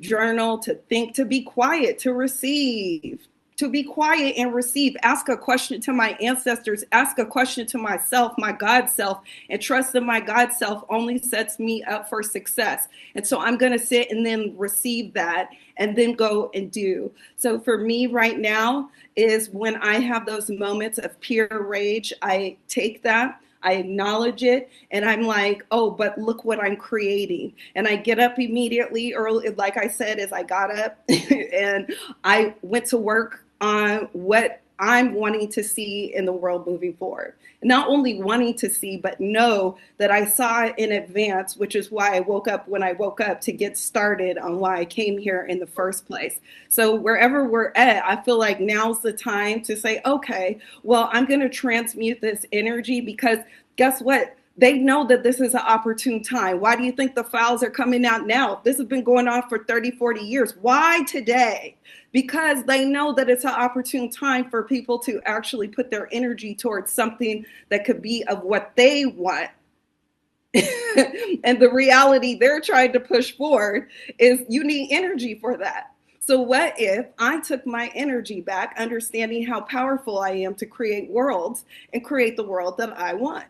journal, to think, to be quiet, to receive, to be quiet and receive, ask a question to my ancestors, ask a question to myself, my God self, and trust that my God self only sets me up for success. And so I'm going to sit and then receive that and then go and do. So for me right now is when I have those moments of pure rage, I take that, I acknowledge it, and I'm like, oh, but look what I'm creating. And I get up immediately early, like I said, as I got up and I went to work on what I'm wanting to see in the world moving forward. Not only wanting to see, but know that I saw in advance, which is why I woke up when I woke up to get started on why I came here in the first place. So wherever we're at, I feel like now's the time to say, okay, well, I'm going to transmute this energy because guess what? They know that this is an opportune time. Why do you think the files are coming out now? This has been going on for 30, 40 years. Why today? Because they know that it's an opportune time for people to actually put their energy towards something that could be of what they want. And the reality they're trying to push forward is you need energy for that. So what if I took my energy back, understanding how powerful I am to create worlds and create the world that I want?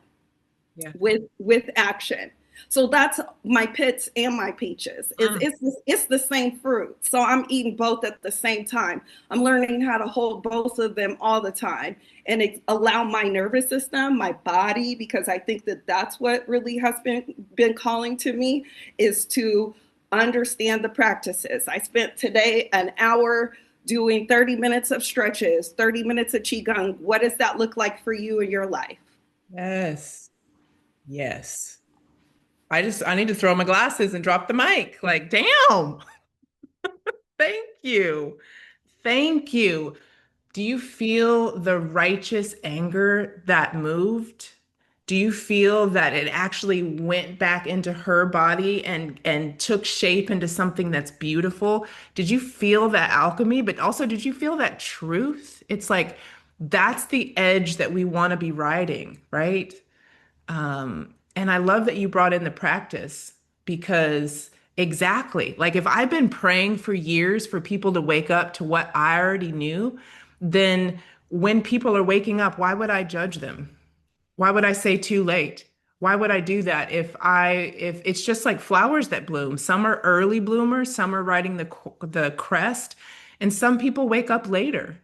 Yeah. With action. So that's my pits and my peaches. It's the same fruit. So I'm eating both at the same time. I'm learning how to hold both of them all the time and allow my nervous system, my body, because I think that that's what really has been calling to me, is to understand the practices. I spent today an hour doing 30 minutes of stretches, 30 minutes of qigong. What does that look like for you in your life? Yes. Yes. I need to throw my glasses and drop the mic. Like, damn. Thank you. Thank you. Do you feel the righteous anger that moved? Do you feel that it actually went back into her body and took shape into something that's beautiful? Did you feel that alchemy? But also, did you feel that truth? It's like that's the edge that we want to be riding, right? And I love that you brought in the practice because exactly, like if I've been praying for years for people to wake up to what I already knew, then when people are waking up, why would I judge them? Why would I say too late? Why would I do that if it's just like flowers that bloom? Some are early bloomers, some are riding the crest, and some people wake up later.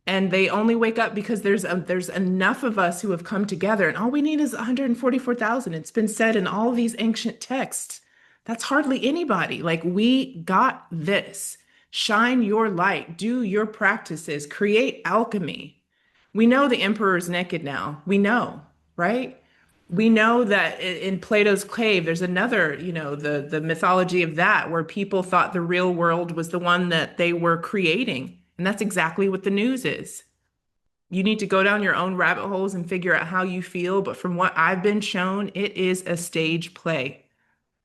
And they only wake up because there's enough of us who have come together, and all we need is 144,000. It's been said in all these ancient texts. That's hardly anybody. Like we got this. Shine your light, do your practices, create alchemy. We know the emperor's naked now. We know, right? We know that in Plato's cave, there's another, the mythology of that, where people thought the real world was the one that they were creating. And that's exactly what the news is. You need to go down your own rabbit holes and figure out how you feel. But from what I've been shown, it is a stage play.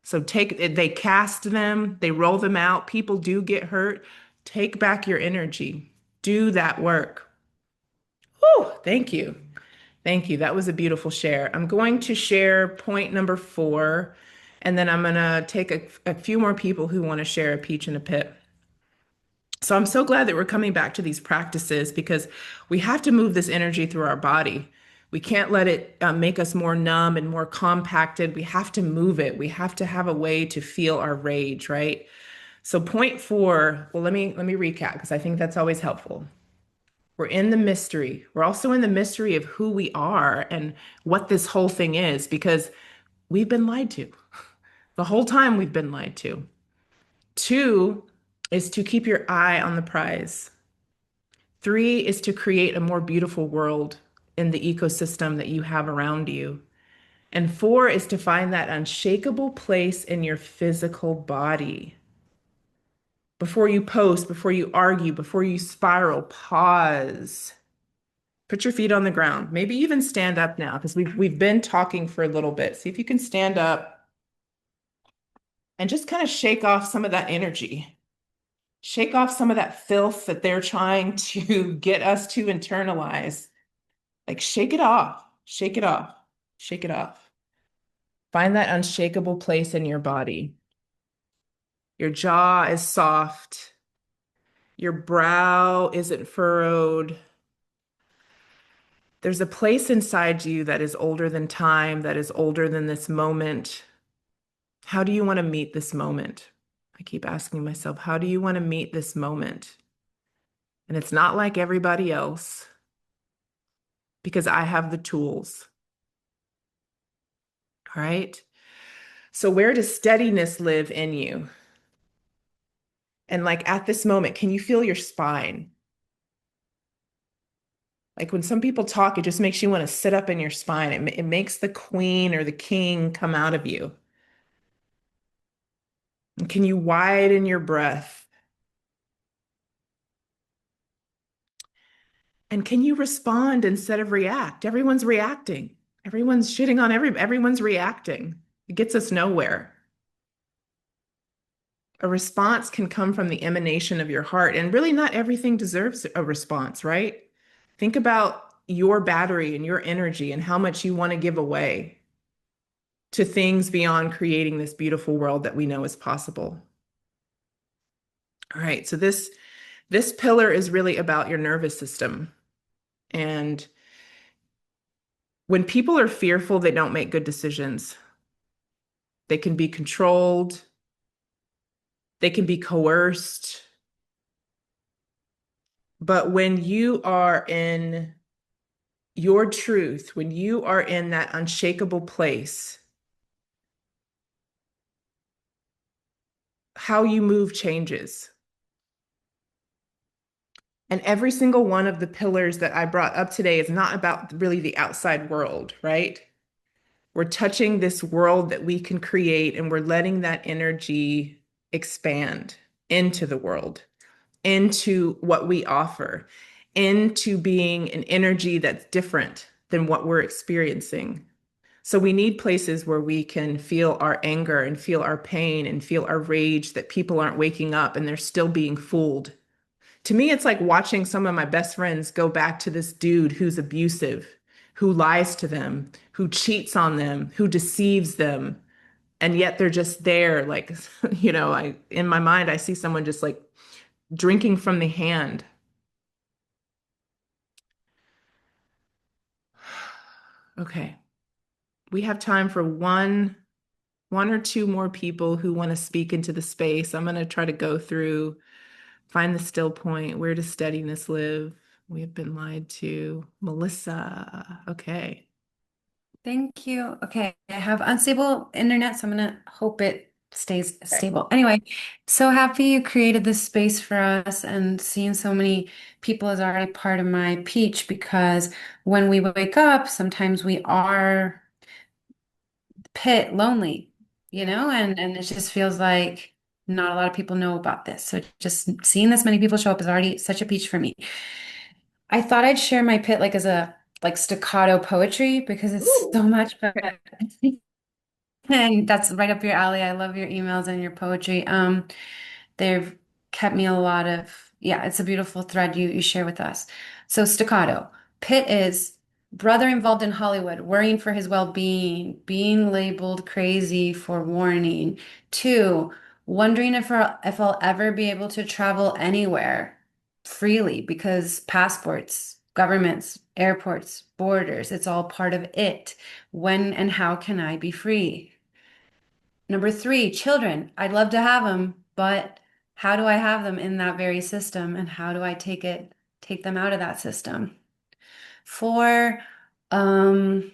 So they cast them, they roll them out. People do get hurt. Take back your energy. Do that work. Oh, thank you. Thank you. That was a beautiful share. I'm going to share point number 4, and then I'm going to take a few more people who want to share a peach in a pit. So I'm so glad that we're coming back to these practices because we have to move this energy through our body. We can't let it make us more numb and more compacted. We have to move it. We have to have a way to feel our rage, right? So point 4, well, let me recap because I think that's always helpful. We're in the mystery. We're also in the mystery of who we are and what this whole thing is because we've been lied to. The whole time we've been lied to. 2 is to keep your eye on the prize. 3 is to create a more beautiful world in the ecosystem that you have around you. And 4 is to find that unshakable place in your physical body. Before you post, before you argue, before you spiral, pause. Put your feet on the ground. Maybe even stand up now because we've been talking for a little bit. See if you can stand up and just kind of shake off some of that energy. Shake off some of that filth that they're trying to get us to internalize. Like shake it off, shake it off, shake it off. Find that unshakable place in your body. Your jaw is soft. Your brow isn't furrowed. There's a place inside you that is older than time, that is older than this moment. How do you want to meet this moment? I keep asking myself, how do you want to meet this moment? And it's not like everybody else because I have the tools. All right. So where does steadiness live in you? And like at this moment, can you feel your spine? Like when some people talk, it just makes you want to sit up in your spine. It makes the queen or the king come out of you. And can you widen your breath? And can you respond instead of react? Everyone's reacting. Everyone's shitting on everyone's reacting. It gets us nowhere. A response can come from the emanation of your heart, and really not everything deserves a response, right? Think about your battery and your energy and how much you want to give away to things beyond creating this beautiful world that we know is possible. All right, so this pillar is really about your nervous system. And when people are fearful, they don't make good decisions. They can be controlled. They can be coerced. But when you are in your truth, when you are in that unshakable place, how you move changes. And every single one of the pillars that I brought up today is not about really the outside world, right? We're touching this world that we can create, and we're letting that energy expand into the world, into what we offer, into being an energy that's different than what we're experiencing. So we need places where we can feel our anger and feel our pain and feel our rage that people aren't waking up and they're still being fooled. To me, it's like watching some of my best friends go back to this dude who's abusive, who lies to them, who cheats on them, who deceives them. And yet they're just there. Like, in my mind, I see someone just like drinking from the hand. Okay. We have time for one or two more people who want to speak into the space. I'm going to try to go through, find the still point. Where does steadiness live? We have been lied to. Melissa. Okay. Thank you. Okay, I have unstable internet, so I'm gonna hope it stays stable. Anyway, so happy you created this space for us and seeing so many people is already part of my peach because when we wake up, sometimes we are pit lonely, and it just feels like not a lot of people know about this. So just seeing this many people show up is already such a peach for me. I thought I'd share my pit like as a like staccato poetry because it's Ooh. so much fun. Okay. And that's right up your alley. I love your emails and your poetry. They've kept me a lot of, yeah, it's a beautiful thread you share with us. So staccato. Pitt is brother involved in Hollywood, worrying for his well-being, being labeled crazy for warning. Two, wondering if I'll ever be able to travel anywhere freely because passports, governments, airports, borders, it's all part of it. When and how can I be free? Number three, children. I'd love to have them, but how do I have them in that very system? And how do I take them out of that system? Four, um,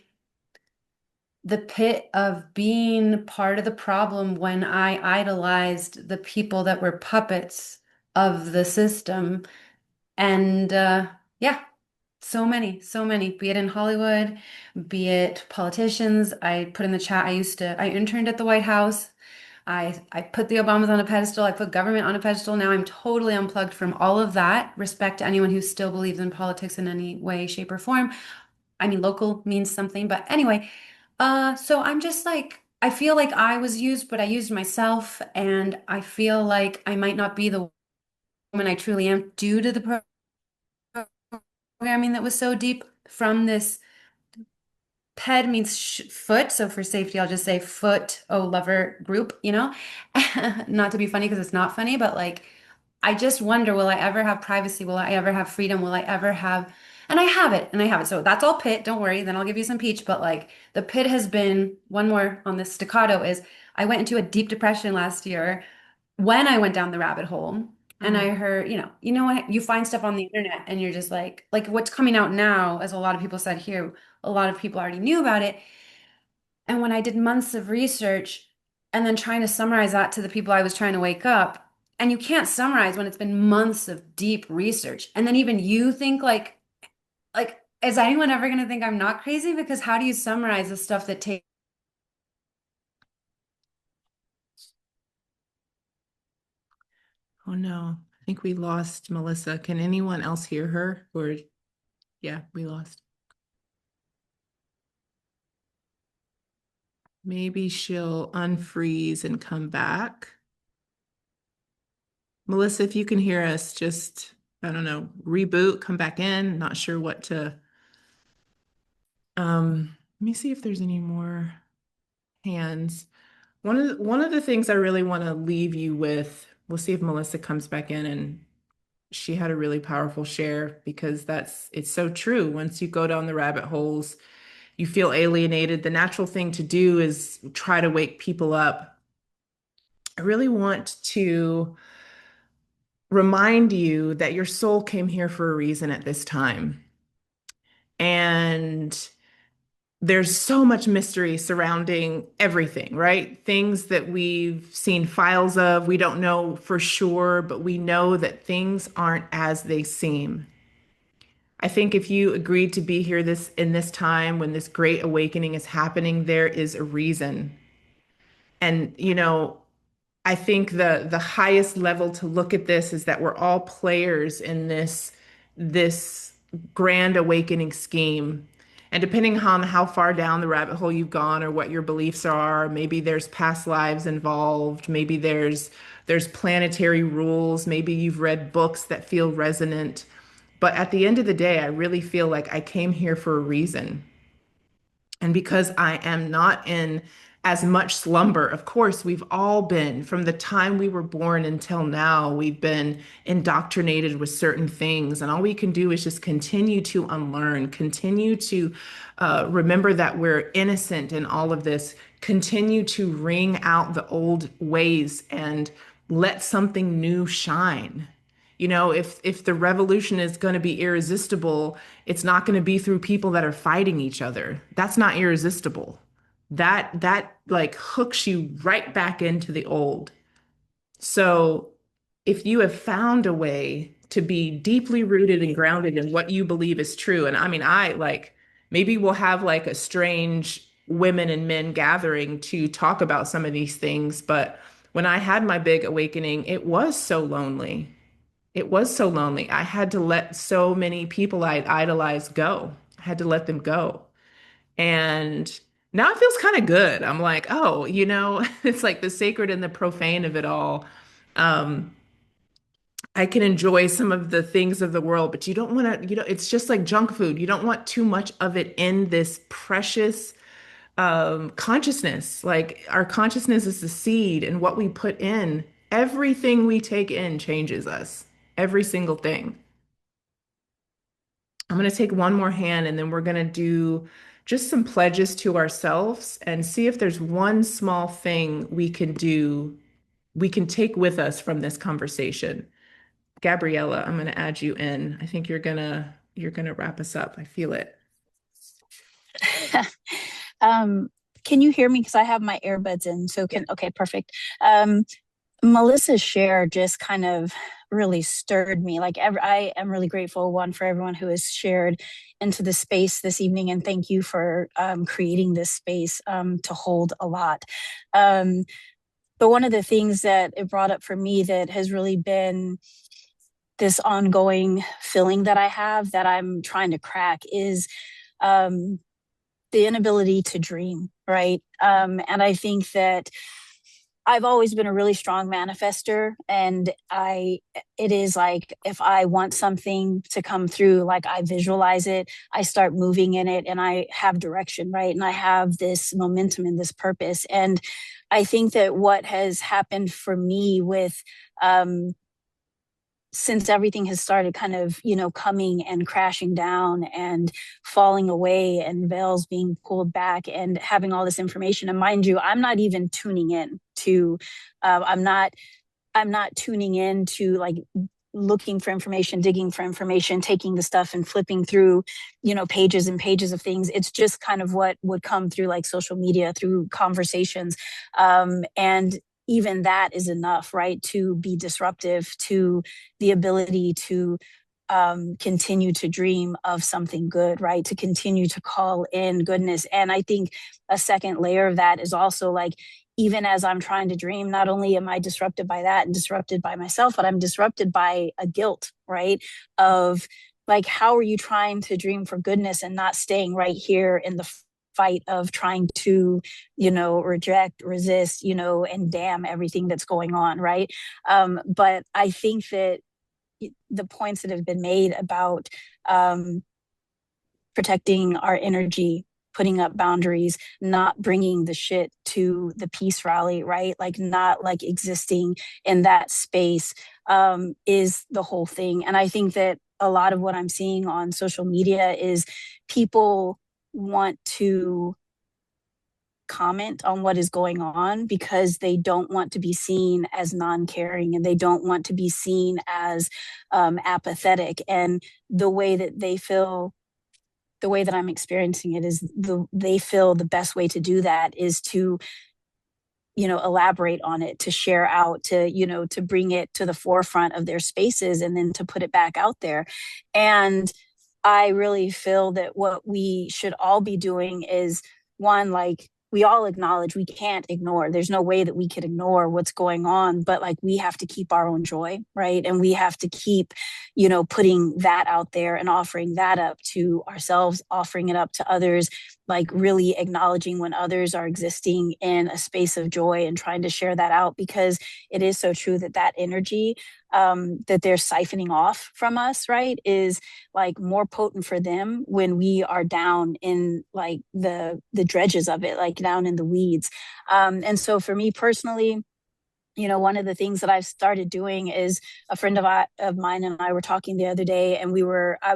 the pit of being part of the problem when I idolized the people that were puppets of the system. And yeah, so many, be it in Hollywood, be it politicians. I put in the chat, I interned at the White House. I put the Obamas on a pedestal. I put government on a pedestal. Now I'm totally unplugged from all of that. Respect to anyone who still believes in politics in any way, shape, or form. I mean, local means something, but anyway, so I'm just like, I feel like I was used, but I used myself, and I feel like I might not be the woman I truly am due to the programming that was so deep from this. Ped means foot, so for safety, I'll just say foot, oh, lover group, Not to be funny because it's not funny, but like, I just wonder, will I ever have privacy? Will I ever have freedom? Will I ever have, and I have it, and I have it. So that's all pit, don't worry, then I'll give you some peach. But like, the pit has been one more on this staccato is I went into a deep depression last year when I went down the rabbit hole. And I heard, what you find stuff on the internet and you're just like what's coming out now, as a lot of people said here, a lot of people already knew about it. And when I did months of research and then trying to summarize that to the people I was trying to wake up, and you can't summarize when it's been months of deep research. And then even you think like, is anyone ever going to think I'm not crazy? Because how do you summarize the stuff that takes? Oh no, I think we lost Melissa. Can anyone else hear her? Or yeah, we lost. Maybe she'll unfreeze and come back. Melissa, if you can hear us, just, I don't know, reboot, come back in. Not sure what to. Let me see if there's any more hands. One of the things I really want to leave you with, we'll see if Melissa comes back in, and she had a really powerful share because it's so true. Once you go down the rabbit holes, you feel alienated. The natural thing to do is try to wake people up. I really want to remind you that your soul came here for a reason at this time. And there's so much mystery surrounding everything, right? Things that we've seen files of, we don't know for sure, but we know that things aren't as they seem. I think if you agreed to be here in this time when this great awakening is happening, there is a reason. And I think the highest level to look at this is that we're all players in this grand awakening scheme. And depending on how far down the rabbit hole you've gone or what your beliefs are, maybe there's past lives involved, maybe there's planetary rules, maybe you've read books that feel resonant. But at the end of the day, I really feel like I came here for a reason. And because I am not in as much slumber, of course, we've all been from the time we were born until now, we've been indoctrinated with certain things. And all we can do is just continue to unlearn, continue to remember that we're innocent in all of this, continue to wring out the old ways and let something new shine. If the revolution is going to be irresistible, it's not going to be through people that are fighting each other. That's not irresistible. that like hooks you right back into the old. So if you have found a way to be deeply rooted and grounded in what you believe is true, and I mean, I like maybe we'll have like a strange women and men gathering to talk about some of these things, but when I had my big awakening, it was so lonely. It was so lonely. I had to let so many people I'd idolized go. I had to let them go. And now it feels kind of good. I'm like, oh, it's like the sacred and the profane of it all. Um, I can enjoy some of the things of the world, but you don't want to, it's just like junk food. You don't want too much of it in this precious consciousness. Like our consciousness is the seed, and what we put in, everything we take in changes us. Every single thing. I'm going to take one more hand and then we're going to do just some pledges to ourselves and see if there's one small thing we can do, we can take with us from this conversation. Gabriella, I'm going to add you in. I think you're going to wrap us up. I feel it. Um, can you hear me? Because I have my earbuds in. Okay, perfect. Melissa's share just kind of really stirred me. I am really grateful, one, for everyone who has shared into the space this evening, and thank you for creating this space to hold a lot. But one of the things that it brought up for me that has really been this ongoing feeling that I have that I'm trying to crack is the inability to dream, right? And I think that I've always been a really strong manifester, and it is like if I want something to come through, like I visualize it, I start moving in it, and I have direction, right? And I have this momentum and this purpose. And I think that what has happened for me with since everything has started kind of, coming and crashing down and falling away and veils being pulled back and having all this information. And mind you, I'm not even tuning in to, I'm not tuning in to like looking for information, digging for information, taking the stuff and flipping through, pages and pages of things. It's just kind of what would come through like social media, through conversations. And even that is enough, right, to be disruptive to the ability to continue to dream of something good, right, to continue to call in goodness. And I think a second layer of that is also like, even as I'm trying to dream, not only am I disrupted by that and disrupted by myself, but I'm disrupted by a guilt, right, of like, how are you trying to dream for goodness and not staying right here in the fight of trying to, reject, resist, and damn everything that's going on, right? But I think that the points that have been made about protecting our energy, putting up boundaries, not bringing the shit to the peace rally, right? Like not like existing in that space is the whole thing. And I think that a lot of what I'm seeing on social media is people want to comment on what is going on because they don't want to be seen as non-caring, and they don't want to be seen as apathetic. And the way that they feel, the way that I'm experiencing it is they feel the best way to do that is to, elaborate on it, to share out, to bring it to the forefront of their spaces, and then to put it back out there. And I really feel that what we should all be doing is, one, like, we all acknowledge we can't ignore. There's no way that we could ignore what's going on, but like we have to keep our own joy, right? And we have to keep, putting that out there and offering that up to ourselves, offering it up to others, like really acknowledging when others are existing in a space of joy and trying to share that out, because it is so true that that energy that they're siphoning off from us, right, is like more potent for them when we are down in like the dredges of it, like down in the weeds. And so for me personally, one of the things that I've started doing is, a friend of mine and I were talking the other day, and I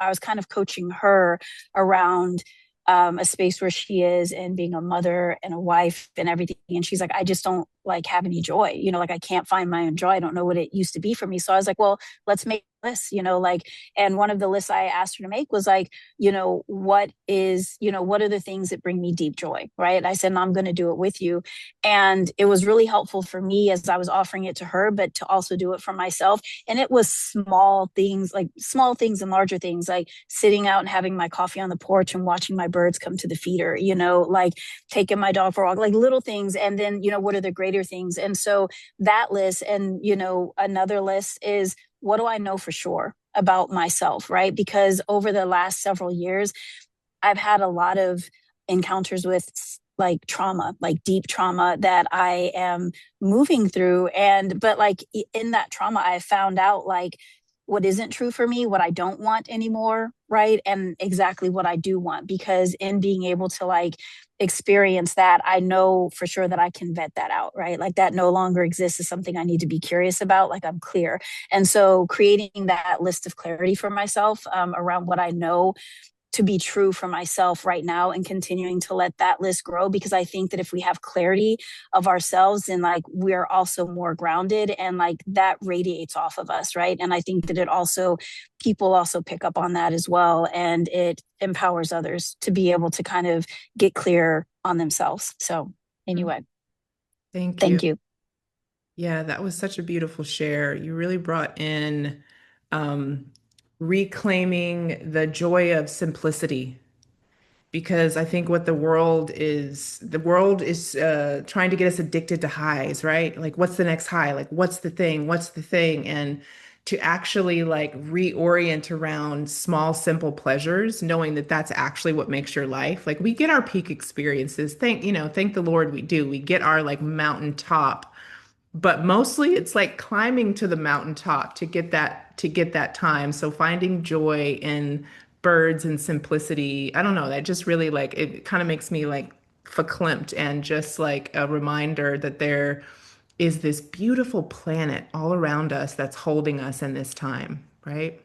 was kind of coaching her around a space where she is and being a mother and a wife and everything. And she's like, I just don't like have any joy, like I can't find my own joy. I don't know what it used to be for me. So I was like, well, let's make lists, like, and one of the lists I asked her to make was like, what are the things that bring me deep joy, right? I said, and I'm going to do it with you. And it was really helpful for me as I was offering it to her, but to also do it for myself. And it was small things and larger things, like sitting out and having my coffee on the porch and watching my birds come to the feeder, like taking my dog for a walk, like little things. And then, what are the greater things? And so that list, and, another list is, what do I know for sure about myself, right? Because over the last several years, I've had a lot of encounters with like trauma, like deep trauma that I am moving through. But like in that trauma, I found out like what isn't true for me, what I don't want anymore, right? And exactly what I do want. Because in being able to like experience that, I know for sure that I can vet that out, right? Like that no longer exists as something I need to be curious about. Like I'm clear. And so creating that list of clarity for myself around what I know to be true for myself right now, and continuing to let that list grow, because I think that if we have clarity of ourselves, then like we're also more grounded, and like that radiates off of us, right? And I think that people also pick up on that as well, and it empowers others to be able to kind of get clear on themselves. So anyway, Thank you. thank you. Yeah, that was such a beautiful share. You really brought in um, reclaiming the joy of simplicity, because I think what the world is trying to get us addicted to highs, right? Like, what's the next high? Like, what's the thing? What's the thing? And to actually like reorient around small, simple pleasures, knowing that that's actually what makes your life. Like, we get our peak experiences. Thank the Lord we do. We get our like mountaintop, but mostly it's like climbing to the mountaintop to get that time. So finding joy in birds and simplicity, I don't know, that just really like it kind of makes me like verklempt, and just like a reminder that there is this beautiful planet all around us that's holding us in this time, right?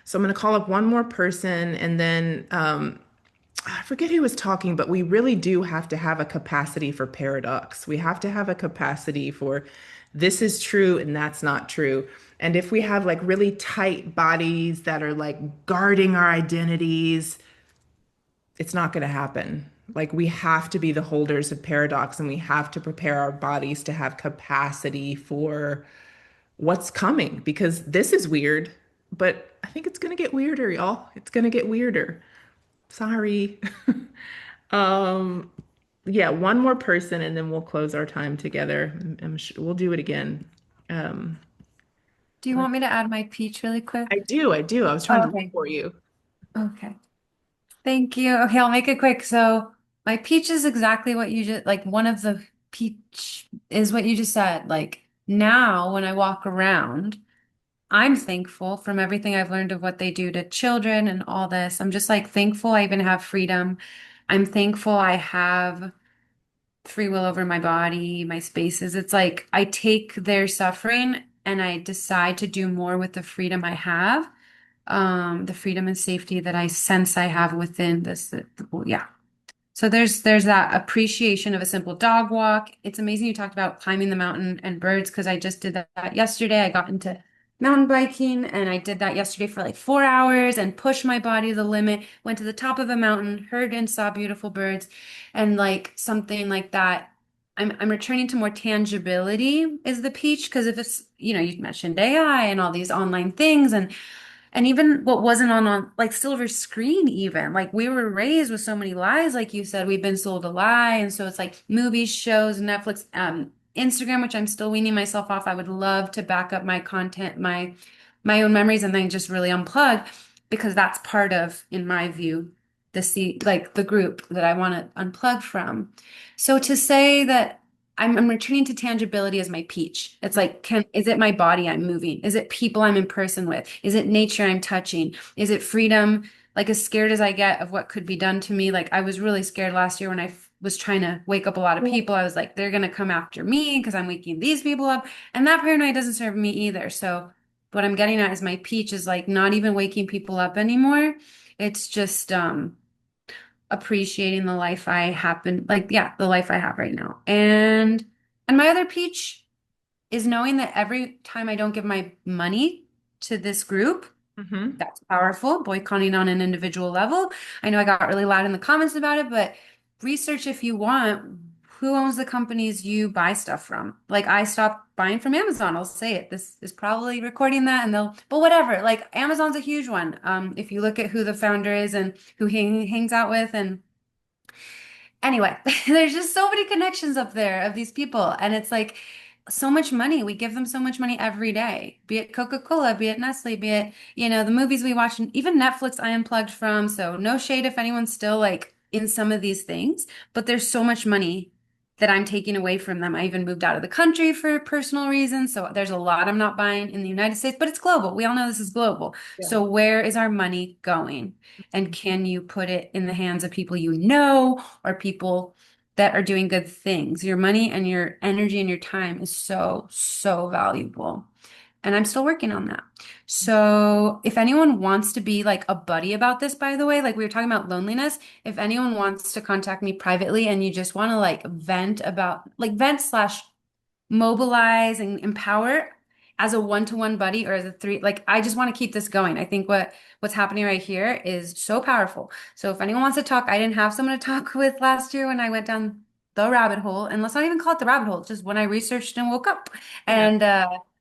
So I'm going to call up one more person, and then I forget who was talking, but we really do have to have a capacity for paradox. We have to have a capacity for this is true and that's not true. And if we have like really tight bodies that are like guarding our identities, it's not going to happen. Like, we have to be the holders of paradox, and we have to prepare our bodies to have capacity for what's coming, because this is weird, but I think it's going to get weirder, y'all. It's going to get weirder. Sorry. Um, yeah, one more person and then we'll close our time together. We'll do it again. Um, Do you want me to add my peach really quick? I do, I do. I was trying Oh, to look okay. for you. Okay. Thank you. Okay, I'll make it quick. So my peach is exactly what you just like one of the peach is what you just said. Like now when I walk around, I'm thankful from everything I've learned of what they do to children and all this. I'm just like thankful I even have freedom. I'm thankful I have free will over my body, my spaces. It's like I take their suffering and I decide to do more with the freedom I have, the freedom and safety that I sense I have within this. Well, yeah. So there's that appreciation of a simple dog walk. It's amazing you talked about climbing the mountain and birds, because I just did that yesterday. I got into mountain biking and I did that yesterday for like 4 hours and pushed my body to the limit, went to the top of a mountain, heard and saw beautiful birds, and like something like that. I'm returning to more tangibility is the peach, because if it's, you mentioned AI and all these online things, and even what wasn't on like silver screen, even like we were raised with so many lies, like you said, we've been sold a lie. And so it's like movies, shows, Netflix, Instagram, which I'm still weaning myself off. I would love to back up my content, my own memories, and then just really unplug, because that's part of, in my view, like the group that I want to unplug from. So to say that I'm returning to tangibility as my peach. It's like, is it my body I'm moving? Is it people I'm in person with? Is it nature I'm touching? Is it freedom? Like, as scared as I get of what could be done to me, like I was really scared last year when I was trying to wake up a lot of people. I was like, they're gonna come after me because I'm waking these people up, and that paranoia doesn't serve me either. So what I'm getting at is my peach is like not even waking people up anymore. It's just appreciating the life I happen like yeah, the life I have right now. And my other peach is knowing that every time I don't give my money to this group. Mm-hmm. That's powerful, boycotting on an individual level. I know I got really loud in the comments about it, but research if you want who owns the companies you buy stuff from. Like I stopped buying from Amazon. I'll say it. This is probably recording that and but whatever. Like Amazon's a huge one. If you look at who the founder is and who he hangs out with and anyway, there's just so many connections up there of these people. And it's like so much money. We give them so much money every day, be it Coca-Cola, be it Nestle, be it, the movies we watch, and even Netflix, I unplugged from. So no shade if anyone's still like in some of these things, but there's so much money that I'm taking away from them. I even moved out of the country for personal reasons. So there's a lot I'm not buying in the United States, but it's global. We all know this is global. Yeah. So where is our money going? And can you put it in the hands of people you know or people that are doing good things? Your money and your energy and your time is so, so valuable. And I'm still working on that. So if anyone wants to be like a buddy about this, by the way, like we were talking about loneliness, if anyone wants to contact me privately and you just want to like vent slash mobilize and empower as a one-to-one buddy or as a three, like I just want to keep this going. I think what's happening right here is so powerful. So if anyone wants to talk, I didn't have someone to talk with last year when I went down the rabbit hole, and let's not even call it the rabbit hole, just when I researched and woke up and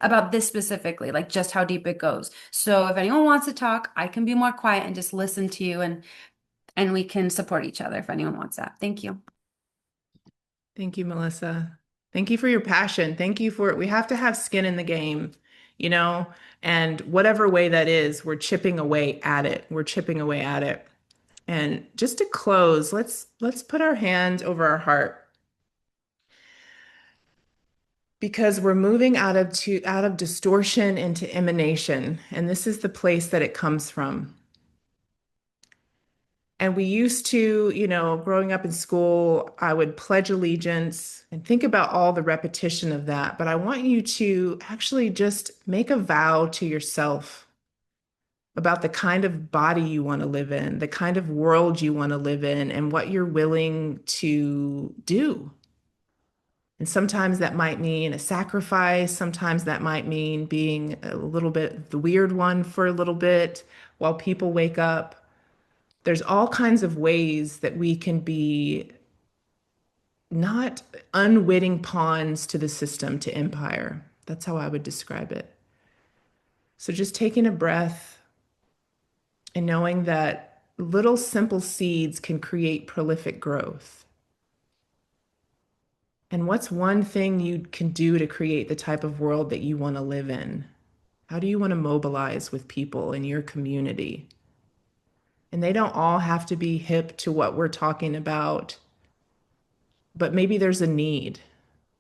about this specifically, like just how deep it goes. So if anyone wants to talk, I can be more quiet and just listen to you and we can support each other if anyone wants that. Thank you. Thank you, Melissa. Thank you for your passion. Thank you for we have to have skin in the game, and whatever way that is, we're chipping away at it. We're chipping away at it. And just to close, let's put our hand over our heart because we're moving out of distortion into emanation, and this is the place that it comes from. And we used to, growing up in school, I would pledge allegiance and think about all the repetition of that. But I want you to actually just make a vow to yourself about the kind of body you want to live in, the kind of world you want to live in, and what you're willing to do. And sometimes that might mean a sacrifice. Sometimes that might mean being a little bit the weird one for a little bit while people wake up. There's all kinds of ways that we can be not unwitting pawns to the system, to empire. That's how I would describe it. So just taking a breath and knowing that little simple seeds can create prolific growth. And what's one thing you can do to create the type of world that you want to live in? How do you want to mobilize with people in your community? And they don't all have to be hip to what we're talking about, but maybe there's a need.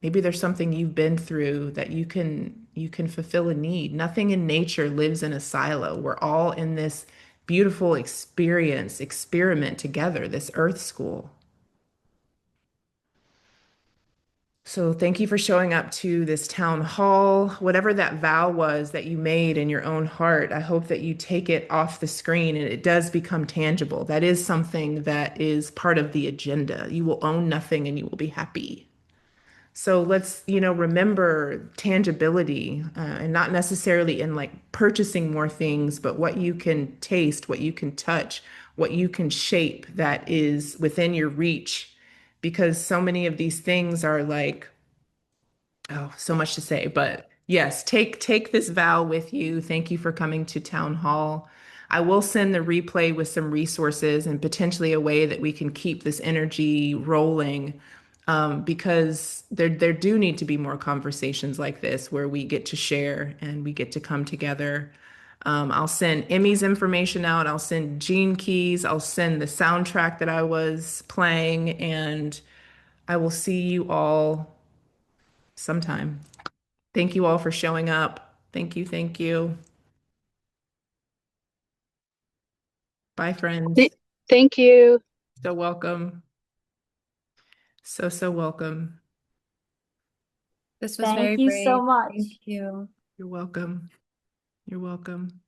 Maybe there's something you've been through that you can fulfill a need. Nothing in nature lives in a silo. We're all in this beautiful experiment together, this earth school. So thank you for showing up to this town hall. Whatever that vow was that you made in your own heart, I hope that you take it off the screen and it does become tangible. That is something that is part of the agenda. You will own nothing and you will be happy. So let's, remember tangibility, and not necessarily in like purchasing more things, but what you can taste, what you can touch, what you can shape that is within your reach. Because so many of these things are like, oh, so much to say. But yes, take this vow with you. Thank you for coming to Town Hall. I will send the replay with some resources and potentially a way that we can keep this energy rolling, because there do need to be more conversations like this where we get to share and we get to come together. I'll send Emmy's information out. I'll send Gene Keys. I'll send the soundtrack that I was playing, and I will see you all sometime. Thank you all for showing up. Thank you. Thank you. Bye, friends. Thank you. So welcome. So welcome. This was Thank very you so brave. much. Thank you. You're welcome. You're welcome.